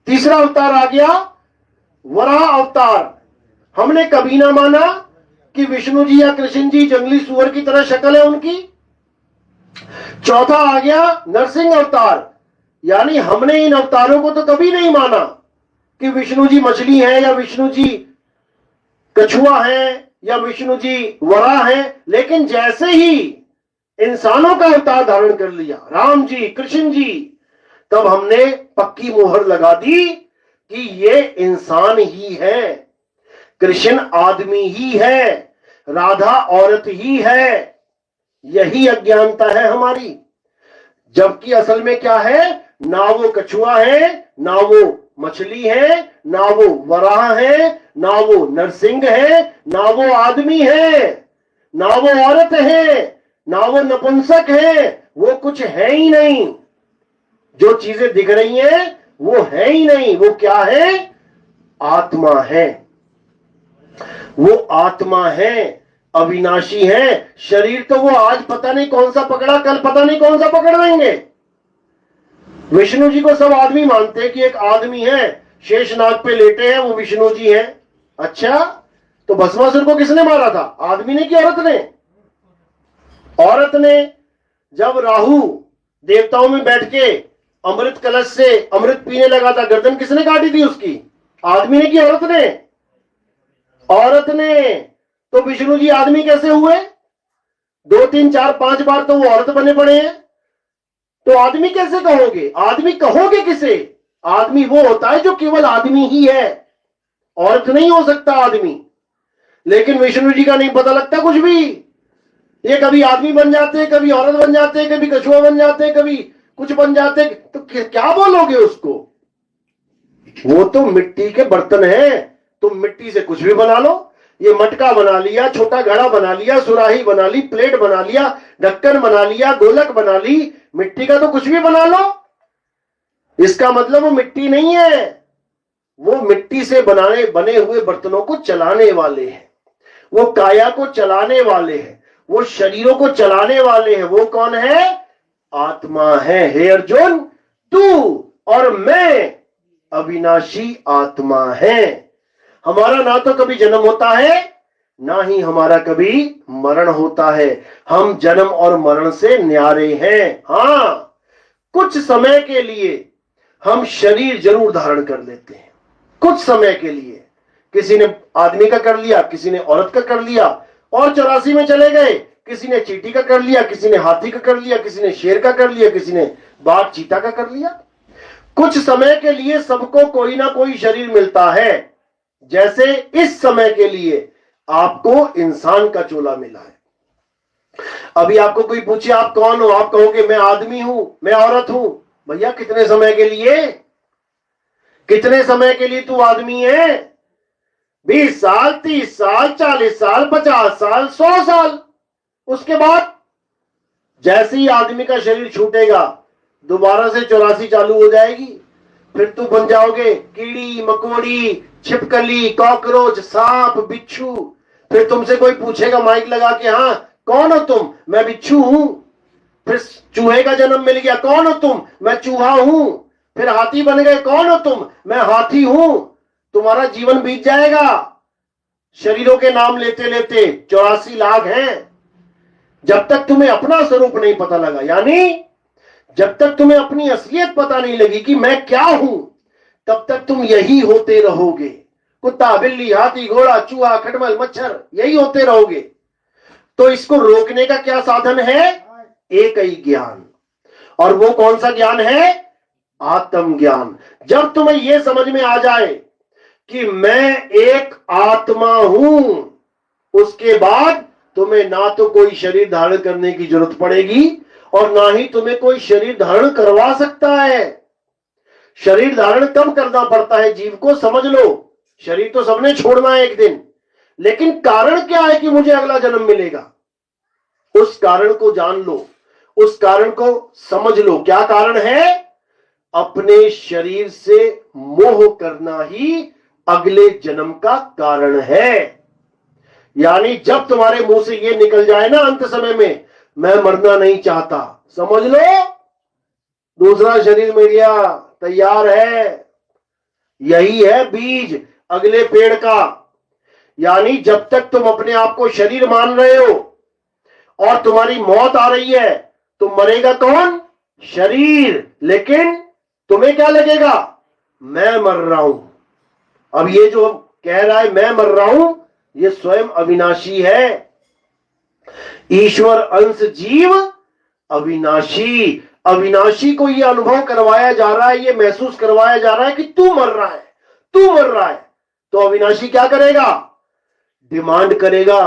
तीसरा अवतार आ गया वराह अवतार। हमने कभी ना माना कि विष्णु जी या कृष्ण जी जंगली सुअर की तरह शक्ल है उनकी। चौथा आ गया नरसिंह अवतार। यानी हमने इन अवतारों को तो कभी नहीं माना कि विष्णु जी मछली है या विष्णु जी कछुआ है या विष्णु जी वराह है। लेकिन जैसे ही इंसानों का अवतार धारण कर लिया, राम जी कृष्ण जी, तब हमने पक्की मोहर लगा दी कि ये इंसान ही है, कृष्ण आदमी ही है, राधा औरत ही है। यही अज्ञानता है हमारी। जबकि असल में क्या है, ना वो कछुआ है, ना वो मछली है, ना वो वराह है, ना वो नरसिंह है, ना वो आदमी है, ना वो औरत है, ना वो नपुंसक है। वो कुछ है ही नहीं। जो चीजें दिख रही हैं वो है ही नहीं। वो क्या है? आत्मा है। वो आत्मा है, अविनाशी है। शरीर तो वो आज पता नहीं कौन सा पकड़ा, कल पता नहीं कौन सा पकड़ देंगे। विष्णु जी को सब आदमी मानते हैं कि एक आदमी है, शेषनाग पे लेटे हैं, वो विष्णु जी हैं। अच्छा, तो भस्मासुर को किसने मारा था, आदमी ने कि औरत ने? औरत ने। जब राहु देवताओं में बैठ के अमृत कलश से अमृत पीने लगा था, गर्दन किसने काटी थी उसकी, आदमी ने कि औरत ने? औरत ने। तो विष्णु जी आदमी कैसे हुए? 2 3 4 5 बार तो वो औरत बने पड़े हैं। तो आदमी कैसे कहोगे? आदमी कहोगे किसे? आदमी वो होता है जो केवल आदमी ही है, औरत नहीं हो सकता आदमी। लेकिन विष्णु जी का नहीं पता लगता कुछ भी। ये कभी आदमी बन जाते हैं, कभी औरत बन जाते हैं, कभी कछुआ बन जाते हैं, कभी कुछ बन जाते हैं। तो क्या बोलोगे उसको? वो तो मिट्टी के बर्तन है, तुम मिट्टी से कुछ भी बना लो। ये मटका बना लिया, छोटा घड़ा बना लिया, सुराही बना ली, प्लेट बना लिया, ढक्कन बना लिया, गोलक बना ली, मिट्टी का तो कुछ भी बना लो, इसका मतलब वो मिट्टी नहीं है। वो मिट्टी से बने हुए बर्तनों को चलाने वाले हैं, वो काया को चलाने वाले हैं, वो शरीरों को चलाने वाले हैं। वो कौन है? आत्मा है। हे अर्जुन, तू और मैं अविनाशी आत्मा है। हमारा ना तो कभी जन्म होता है, ना ही हमारा कभी मरण होता है। हम जन्म और मरण से न्यारे हैं। हां, कुछ समय के लिए हम शरीर जरूर धारण कर लेते हैं, कुछ समय के लिए। किसी ने आदमी का कर लिया, किसी ने औरत का कर लिया और 84 में चले गए। किसी ने चींटी का कर लिया, किसी ने हाथी का कर लिया, किसी ने शेर का कर लिया, किसी ने बाघ चीता का कर लिया। कुछ समय के लिए सबको कोई ना कोई शरीर मिलता है। जैसे इस समय के लिए आपको इंसान का चोला मिला है। अभी आपको कोई पूछे आप कौन हो, आप कहोगे मैं आदमी हूं, मैं औरत हूं। भैया कितने समय के लिए? कितने समय के लिए तू आदमी है? 20 साल, 30 साल, 40 साल, 50 साल, 100 साल। उसके बाद जैसे ही आदमी का शरीर छूटेगा, दोबारा से 84 चालू हो जाएगी। फिर तू बन जाओगे कीड़ी मकोड़ी, छिपकली, कॉकरोच, सांप, बिच्छू। फिर तुमसे कोई पूछेगा माइक लगा के, हाँ कौन हो तुम? मैं बिच्छू हूं। फिर चूहे का जन्म मिल गया, कौन हो तुम? मैं चूहा हूं। फिर हाथी बन गए, कौन हो तुम? मैं हाथी हूं। तुम्हारा जीवन बीत जाएगा शरीरों के नाम लेते लेते। 84 लाख हैं। जब तक तुम्हें अपना स्वरूप नहीं पता लगा, यानी जब तक तुम्हें अपनी असलियत पता नहीं लगी कि मैं क्या हूं, तब तक तुम यही होते रहोगे। कुत्ता, बिल्ली, हाथी, घोड़ा, चूहा, खटमल, मच्छर, यही होते रहोगे। तो इसको रोकने का क्या साधन है? एक ही ज्ञान। और वो कौन सा ज्ञान है? आत्म ज्ञान। जब तुम्हें यह समझ में आ जाए कि मैं एक आत्मा हूं, उसके बाद तुम्हें ना तो कोई शरीर धारण करने की जरूरत पड़ेगी और ना ही तुम्हें कोई शरीर धारण करवा सकता है। शरीर धारण कब करना पड़ता है जीव को, समझ लो। शरीर तो सबने छोड़ना है एक दिन, लेकिन कारण क्या है कि मुझे अगला जन्म मिलेगा? उस कारण को जान लो, उस कारण को समझ लो। क्या कारण है? अपने शरीर से मोह करना ही अगले जन्म का कारण है। यानी जब तुम्हारे मुंह से ये निकल जाए ना अंत समय में, मैं मरना नहीं चाहता, समझ लो दूसरा शरीर मिल गया, तैयार है। यही है बीज अगले पेड़ का। यानी जब तक तुम अपने आप को शरीर मान रहे हो और तुम्हारी मौत आ रही है, तो मरेगा कौन? शरीर। लेकिन तुम्हें क्या लगेगा? मैं मर रहा हूं। अब ये जो कह रहा है मैं मर रहा हूं, ये स्वयं अविनाशी है। ईश्वर अंश जीव अविनाशी। अविनाशी को यह अनुभव करवाया जा रहा है, यह महसूस करवाया जा रहा है कि तू मर रहा है, तू मर रहा है। तो अविनाशी क्या करेगा? डिमांड करेगा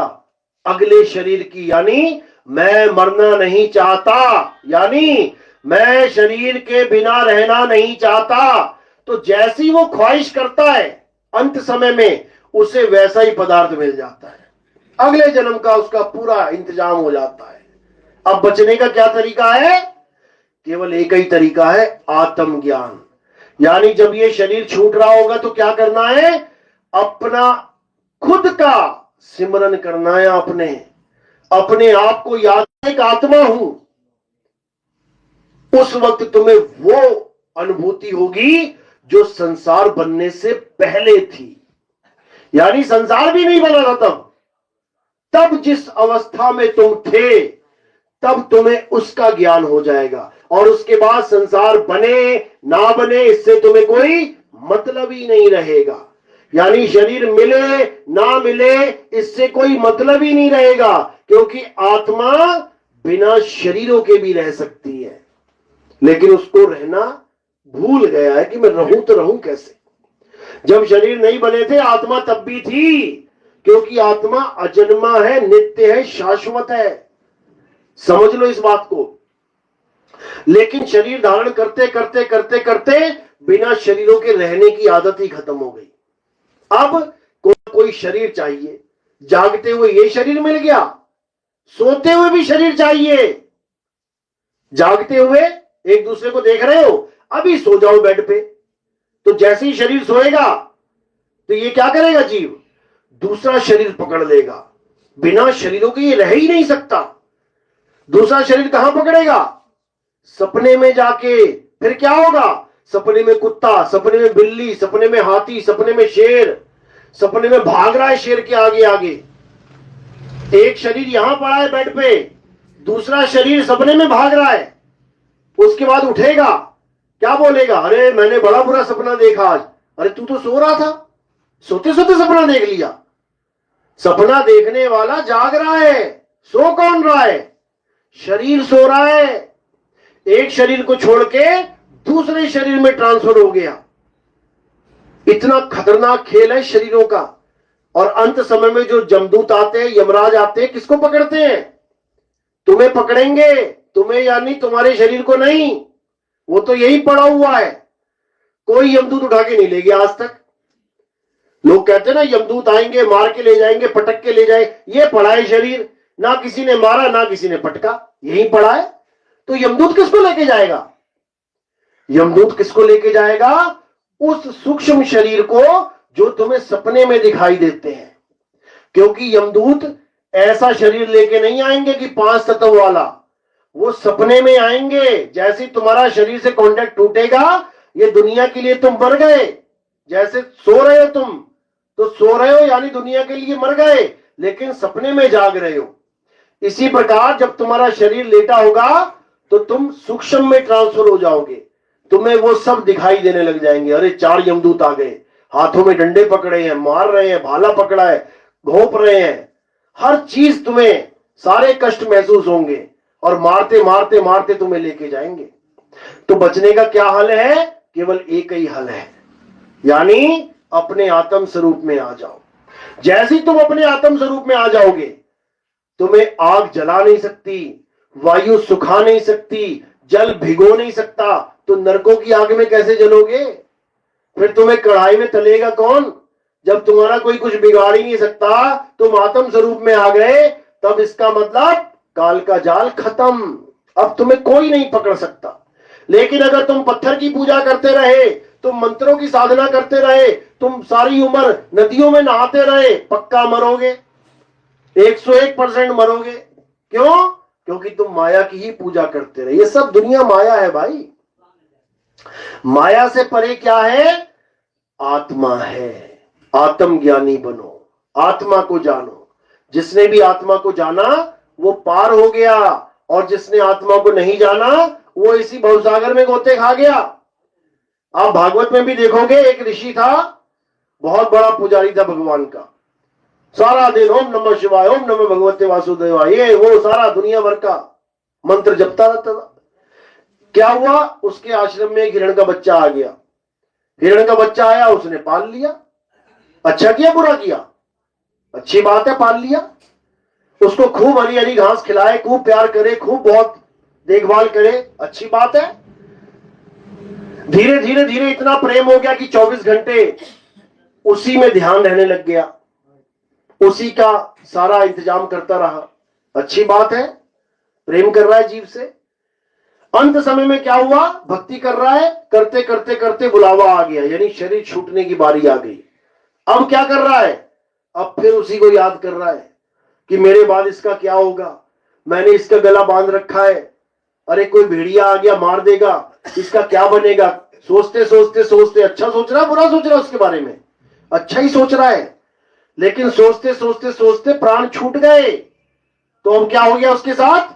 अगले शरीर की। यानी मैं मरना नहीं चाहता, यानी मैं शरीर के बिना रहना नहीं चाहता। तो जैसी वो ख्वाहिश करता है, अंत समय में उसे वैसा ही पदार्थ मिल जाता है। अगले जन्म का उसका पूरा इंतजाम हो जाता है। अब बचने का क्या तरीका है? केवल एक ही तरीका है, आत्म ज्ञान। यानी जब ये शरीर छूट रहा होगा तो क्या करना है? अपना खुद का सिमरन करना है। अपने आप को याद, एक आत्मा हूं। उस वक्त तुम्हें वो अनुभूति होगी जो संसार बनने से पहले थी। यानी संसार भी नहीं बना था तब जिस अवस्था में तुम थे, तब तुम्हें उसका ज्ञान हो जाएगा। और उसके बाद संसार बने ना बने, इससे तुम्हें कोई मतलब ही नहीं रहेगा। यानी शरीर मिले ना मिले, इससे कोई मतलब ही नहीं रहेगा, क्योंकि आत्मा बिना शरीरों के भी रह सकती है। लेकिन उसको रहना भूल गया है कि मैं रहूं तो रहूं कैसे। जब शरीर नहीं बने थे, आत्मा तब भी थी, क्योंकि आत्मा अजन्मा है, नित्य है, शाश्वत है। समझ लो इस बात को। लेकिन शरीर धारण करते करते करते करते बिना शरीरों के रहने की आदत ही खत्म हो गई। अब कोई शरीर चाहिए, जागते हुए ये शरीर मिल गया, सोते हुए भी शरीर चाहिए। जागते हुए एक दूसरे को देख रहे हो, अभी सो जाओ बेड पे, तो जैसे ही शरीर सोएगा तो ये क्या करेगा, जीव दूसरा शरीर पकड़ लेगा। बिना शरीरों के ये रह ही नहीं सकता। दूसरा शरीर कहां पकड़ेगा, सपने में जाके। फिर क्या होगा, सपने में कुत्ता, सपने में बिल्ली, सपने में हाथी, सपने में शेर, सपने में भाग रहा है शेर के आगे आगे। एक शरीर यहां पड़ा है बेड पे, दूसरा शरीर सपने में भाग रहा है। उसके बाद उठेगा, क्या बोलेगा, अरे मैंने बड़ा बुरा सपना देखा आज। अरे तू तो सो रहा था, सोते सोते सपना देख लिया। सपना देखने वाला जाग रहा है, सो कौन रहा है, शरीर सो रहा है। एक शरीर को छोड़ के दूसरे शरीर में ट्रांसफर हो गया। इतना खतरनाक खेल है शरीरों का। और अंत समय में जो जमदूत आते हैं, यमराज आते हैं, किसको पकड़ते हैं, तुम्हें पकड़ेंगे, तुम्हें यानी तुम्हारे शरीर को नहीं। वो तो यही पड़ा हुआ है, कोई यमदूत उठा के नहीं ले गया आज तक। लोग कहते हैं ना यमदूत आएंगे, मार के ले जाएंगे, पटक के ले जाए। ये पड़ा है शरीर, ना किसी ने मारा ना किसी ने पटका, यही पड़ा है। तो यमदूत किसको लेके जाएगा, यमदूत किसको लेके जाएगा, उस सूक्ष्म शरीर को जो तुम्हें सपने में दिखाई देते हैं। क्योंकि यमदूत ऐसा शरीर लेके नहीं आएंगे कि 5 तत्व वाला, वो सपने में आएंगे। जैसे तुम्हारा शरीर से कांटेक्ट टूटेगा, ये दुनिया के लिए तुम मर गए। जैसे सो रहे हो तुम, तो सो रहे हो यानी दुनिया के लिए मर गए, लेकिन सपने में जाग रहे हो। इसी प्रकार जब तुम्हारा शरीर लेटा होगा तो तुम सूक्ष्म में ट्रांसफर हो जाओगे, तुम्हें वो सब दिखाई देने लग जाएंगे। अरे 4 यमदूत आ गए, हाथों में डंडे पकड़े हैं, मार रहे हैं, भाला पकड़ा है, घोंप रहे हैं। हर चीज तुम्हें, सारे कष्ट महसूस होंगे और मारते मारते मारते तुम्हें लेके जाएंगे। तो बचने का क्या हल है, केवल एक ही हल है, यानी अपने आत्म स्वरूप में आ जाओ। जैसे ही तुम अपने आत्म स्वरूप में आ जाओगे, तुम्हें आग जला नहीं सकती, वायु सुखा नहीं सकती, जल भिगो नहीं सकता। तो नरकों की आग में कैसे जलोगे, फिर तुम्हें कढ़ाई में तलेगा कौन, जब तुम्हारा कोई कुछ बिगाड़ ही नहीं सकता। तुम आत्म स्वरूप में आ गए, तब इसका मतलब काल का जाल खत्म, अब तुम्हें कोई नहीं पकड़ सकता। लेकिन अगर तुम पत्थर की पूजा करते रहे, तुम मंत्रों की साधना करते रहे, तुम सारी उम्र नदियों में नहाते रहे, पक्का मरोगे, 101% मरोगे। क्यों, क्योंकि तुम माया की ही पूजा करते रहे। ये सब दुनिया माया है भाई। माया से परे क्या है, आत्मा है। आत्मज्ञानी बनो, आत्मा को जानो। जिसने भी आत्मा को जाना वो पार हो गया, और जिसने आत्मा को नहीं जाना वो इसी भवसागर में गोते खा गया। आप भागवत में भी देखोगे, एक ऋषि था, बहुत बड़ा पुजारी था भगवान का, सारा दिन ओम नमः शिवाय, ओम नमः भगवते वासुदेवाय, ये वो सारा दुनिया भर का मंत्र जपता रहता था। क्या हुआ, उसके आश्रम में एक हिरण का बच्चा आ गया। हिरण का बच्चा आया, उसने पाल लिया। अच्छा किया बुरा किया, अच्छी बात है, पाल लिया। उसको खूब हरी हरी घास खिलाए, खूब प्यार करे, खूब बहुत देखभाल करे, अच्छी बात है। धीरे धीरे धीरे इतना प्रेम हो गया कि 24 घंटे उसी में ध्यान रहने लग गया, उसी का सारा इंतजाम करता रहा, अच्छी बात है, प्रेम कर रहा है जीव से। अंत समय में क्या हुआ, भक्ति कर रहा है, करते करते करते बुलावा आ गया, यानी शरीर छूटने की बारी आ गई। अब क्या कर रहा है, अब फिर उसी को याद कर रहा है कि मेरे बाद इसका क्या होगा, मैंने इसका गला बांध रखा है, अरे कोई भेड़िया आ गया मार देगा, इसका क्या बनेगा। सोचते सोचते सोचते, अच्छा सोच रहा है बुरा सोच रहा है उसके बारे में, अच्छा ही सोच रहा है, लेकिन सोचते सोचते सोचते प्राण छूट गए। तो अब क्या हो गया उसके साथ,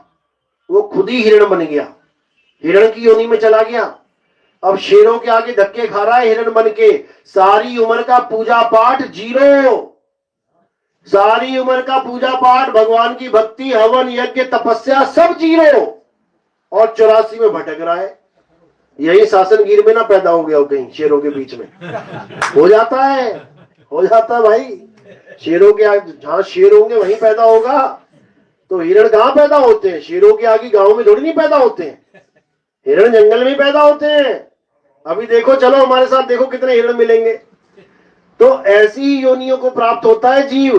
वो खुद ही हिरण बन गया, हिरण की योनि में चला गया। अब शेरों के आगे धक्के खा रहा है हिरण बन के। सारी उम्र का पूजा पाठ जीरो, सारी उम्र का पूजा पाठ, भगवान की भक्ति, हवन यज्ञ तपस्या सब जीरो, और 84 में भटक रहा है। यही शासनगीर में ना पैदा हो गया हो कहीं शेरों के बीच में, हो जाता है, हो जाता है भाई। शेरों के आगे जहां शेर होंगे वहीं पैदा होगा, तो हिरण कहां पैदा होते हैं, शेरों के आगे गांव में थोड़ी नहीं पैदा होते हैं, हिरण जंगल में पैदा होते हैं। अभी देखो, चलो हमारे साथ देखो कितने हिरण मिलेंगे। तो ऐसी योनियों को प्राप्त होता है जीव,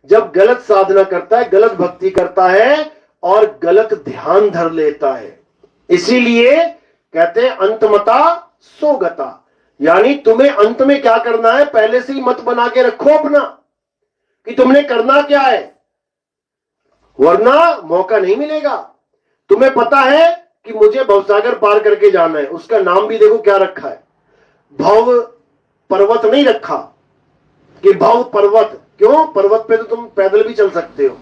जब गलत साधना करता है, गलत भक्ति करता है और गलत ध्यान धर लेता है। इसीलिए कहते हैं अंतमता सोगता, यानी तुम्हें अंत में क्या करना है पहले से ही मत बना के रखो अपना कि तुमने करना क्या है, वरना मौका नहीं मिलेगा। तुम्हें पता है कि मुझे भवसागर पार करके जाना है, उसका नाम भी देखो क्या रखा है, भव पर्वत नहीं रखा कि भव पर्वत, क्यों, पर्वत पे तो तुम पैदल भी चल सकते हो।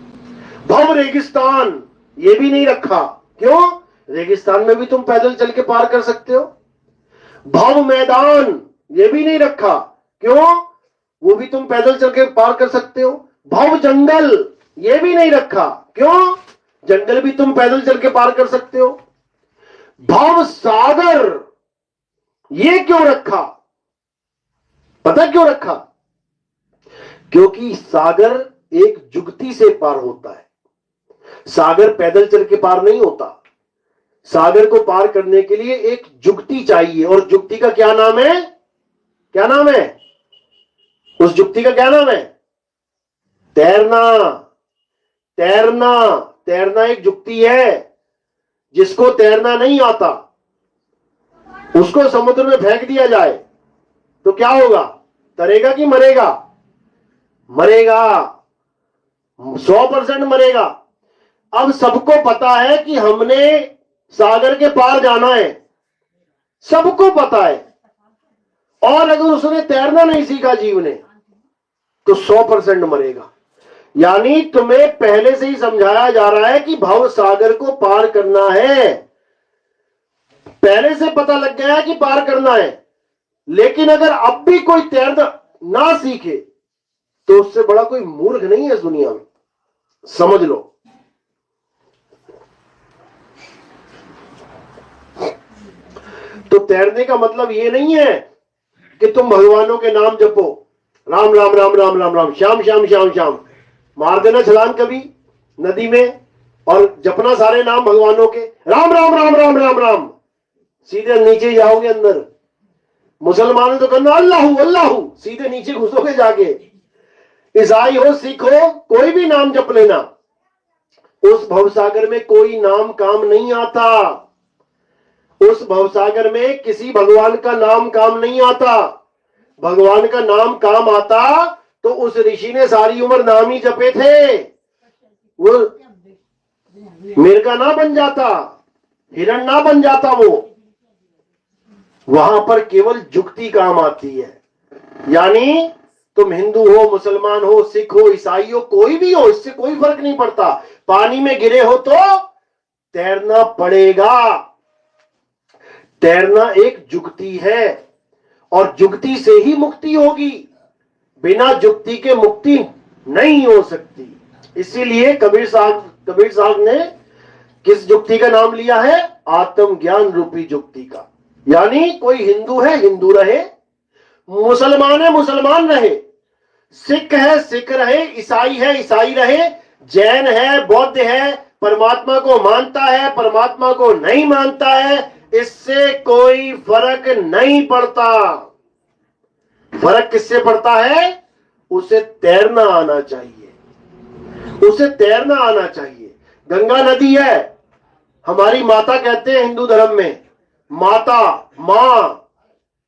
भव रेगिस्तान ये भी नहीं रखा, क्यों, रेगिस्तान में भी तुम पैदल चल के पार कर सकते हो। भव मैदान ये भी नहीं रखा, क्यों, वो भी तुम पैदल चल के पार कर सकते हो। भव जंगल ये भी नहीं रखा, क्यों, जंगल भी तुम पैदल चल के पार कर सकते हो। भव सागर ये क्यों रखा, पता क्यों रखा, क्योंकि सागर एक जुगती से पार होता है। सागर पैदल चल के पार नहीं होता, सागर को पार करने के लिए एक जुगती चाहिए, और जुगती का क्या नाम है, क्या नाम है, उस जुगती का क्या नाम है, तैरना। तैरना, तैरना एक जुगती है। जिसको तैरना नहीं आता उसको समुद्र में फेंक दिया जाए तो क्या होगा, तरेगा कि मरेगा, मरेगा, 100% मरेगा। अब सबको पता है कि हमने सागर के पार जाना है, सबको पता है, और अगर उसने तैरना नहीं सीखा जीव ने तो 100% मरेगा। यानी तुम्हें पहले से ही समझाया जा रहा है कि भव सागर को पार करना है, पहले से पता लग गया है कि पार करना है। लेकिन अगर अब भी कोई तैरना ना सीखे तो उससे बड़ा कोई मूर्ख नहीं है इस दुनिया में, समझ लो। तो तैरने का मतलब ये नहीं है कि तुम भगवानों के नाम जपो, राम राम राम राम राम राम, श्याम श्याम श्याम श्याम, मार देना छलांग कभी नदी में और जपना सारे नाम भगवानों के, राम राम राम राम राम राम, सीधे नीचे जाओगे अंदर। मुसलमान तो करना अल्लाहू अल्लाहू, सीधे नीचे घुसोगे जाके। ईसाई हो, सिख हो, कोई भी नाम जप लेना, उस भवसागर में कोई नाम काम नहीं आता, उस भवसागर में किसी भगवान का नाम काम नहीं आता। भगवान का नाम काम आता तो उस ऋषि ने सारी उम्र नाम ही जपे थे, वो मिर्गा ना बन जाता, हिरण ना बन जाता, वो वहां पर केवल जुक्ति काम आती है। यानी तुम हिंदू हो, मुसलमान हो, सिख हो, ईसाई हो, कोई भी हो, इससे कोई फर्क नहीं पड़ता, पानी में गिरे हो तो तैरना पड़ेगा। तैरना एक जुक्ति है और जुक्ति से ही मुक्ति होगी, बिना जुक्ति के मुक्ति नहीं हो सकती। इसीलिए कबीर साहब ने किस जुक्ति का नाम लिया है, आत्मज्ञान रूपी जुक्ति का। यानी कोई हिंदू है हिंदू रहे, मुसलमान है मुसलमान रहे, सिख है सिख रहे, ईसाई है ईसाई रहे, जैन है बौद्ध है, परमात्मा को मानता है परमात्मा को नहीं मानता है, इससे कोई फर्क नहीं पड़ता। फर्क किससे पड़ता है, उसे तैरना आना चाहिए, उसे तैरना आना चाहिए। गंगा नदी है, हमारी माता कहते हैं हिंदू धर्म में, माता मां,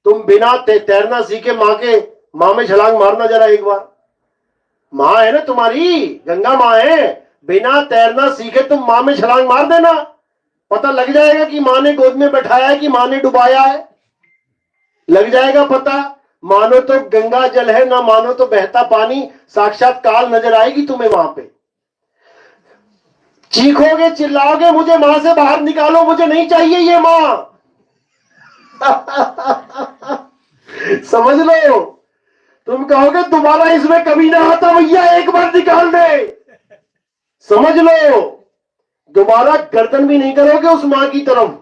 तुम बिना तैरना सीखे मां में छलांग मारना जरा एक बार, मां है ना तुम्हारी, गंगा मां है, बिना तैरना सीखे तुम मां में छलांग मार देना, पता लग जाएगा कि मां ने गोद में बैठाया है कि मां ने डुबाया है, लग जाएगा पता। मानो तो गंगा जल है, ना मानो तो बहता पानी, साक्षात काल नजर आएगी तुम्हें वहां पे। चीखोगे चिल्लाओगे, मुझे मां से बाहर निकालो, मुझे नहीं चाहिए ये मां। समझ लो, तुम कहोगे दोबारा इसमें कभी ना आता भैया, एक बार निकाल दे। समझ लो, दोबारा गर्दन भी नहीं करोगे उस मां की तरफ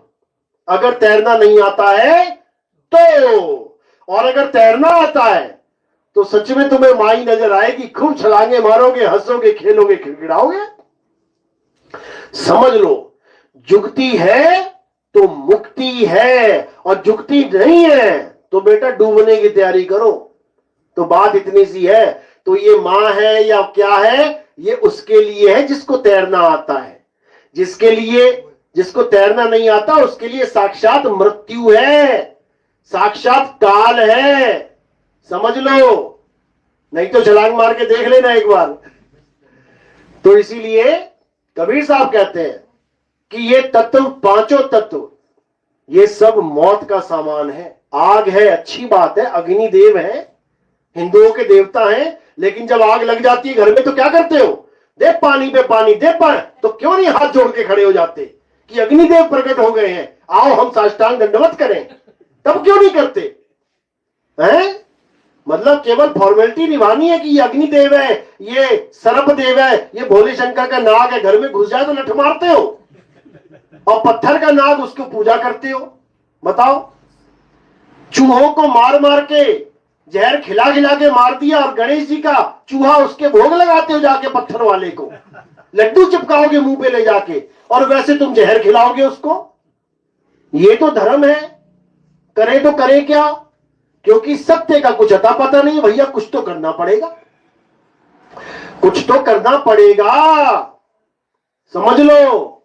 अगर तैरना नहीं आता है तो। और अगर तैरना आता है तो सच में तुम्हें मां ही नजर आएगी, खूब छलांगे मारोगे, हंसोगे, खेलोगे, खिड़खिड़ाओगे। समझ लो, जुगती है तो मुक्ति है, और जुगती नहीं है तो बेटा डूबने की तैयारी करो। तो बात इतनी सी है, तो ये मां है या क्या है, ये उसके लिए है जिसको तैरना आता है। जिसको तैरना नहीं आता उसके लिए साक्षात मृत्यु है, साक्षात काल है, समझ लो। नहीं तो छलांग मार के देख लेना एक बार। तो इसीलिए कबीर साहब कहते हैं कि ये तत्व, पांचों तत्व, ये सब मौत का सामान है। आग है, अच्छी बात है, अग्निदेव है, हिंदुओं के देवता हैं, लेकिन जब आग लग जाती है घर में तो क्या करते हो, दे पानी पे पानी, दे पानी, तो क्यों नहीं हाथ जोड़ के खड़े हो जाते कि अग्निदेव प्रकट हो गए हैं, आओ हम साष्टांग दंडवत करें? तब क्यों नहीं करते हैं? मतलब केवल फॉर्मेलिटी निभानी है कि ये अग्निदेव है, ये सर्प देव है, ये भोले शंकर का नाग है, घर में घुस जाए तो लठ मारते हो, और पत्थर का नाग उसको पूजा करते हो। बताओ, चूहों को मार मार के, जहर खिला खिला के मार दिया, और गणेश जी का चूहा उसके भोग लगाते हो जाके पत्थर वाले को, लड्डू चिपकाओगे मुंह पे ले जाके, और वैसे तुम जहर खिलाओगे उसको। ये तो धर्म है। करे तो करे क्या, क्योंकि सत्य का कुछ अता पता नहीं भैया, कुछ तो करना पड़ेगा, कुछ तो करना पड़ेगा, समझ लो।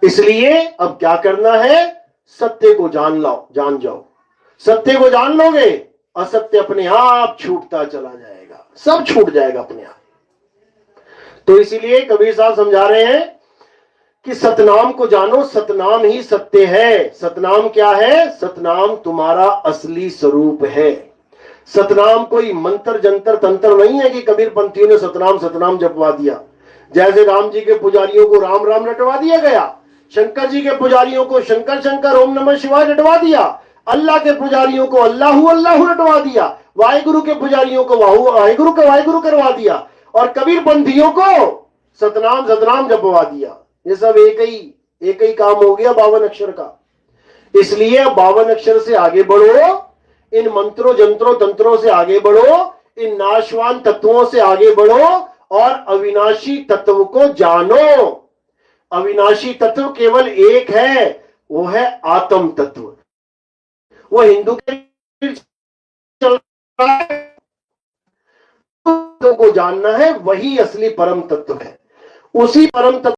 इसलिए अब क्या करना है, सत्य को जान जाओ। सत्य को जान लोगे, असत्य अपने आप छूटता चला जाएगा, सब छूट जाएगा अपने आप। तो इसीलिए कबीर साहब समझा रहे हैं कि सतनाम को जानो, सतनाम ही सत्य है। सतनाम क्या है? सतनाम तुम्हारा असली स्वरूप है। सतनाम कोई मंत्र जंतर तंत्र नहीं है कि कबीर पंथियों ने सतनाम जपवा दिया। जैसे राम जी के पुजारियों को राम राम रटवा दिया गया, शंकर जी के पुजारियों को शंकर शंकर ओम नमः शिवाय रटवा दिया, अल्लाह के पुजारियों को अल्लाहू अल्लाहू रटवा दिया, वाहिगुरु के पुजारियों को वाहिगुरु करवा दिया, और कबीर पंथियों को सतनाम जपवा दिया। ये सब एक ही काम हो गया 52 अक्षर का। इसलिए 52 अक्षर से आगे बढ़ो, इन मंत्रों जंत्रों तंत्रों से आगे बढ़ो, इन नाशवान तत्वों से आगे बढ़ो, और अविनाशी तत्व को जानो। अविनाशी तत्व केवल एक है, वो है आत्म तत्व। वो हिंदू के चल रहा है, को जानना है, वही असली परम तत्व है। उसी परम तत्व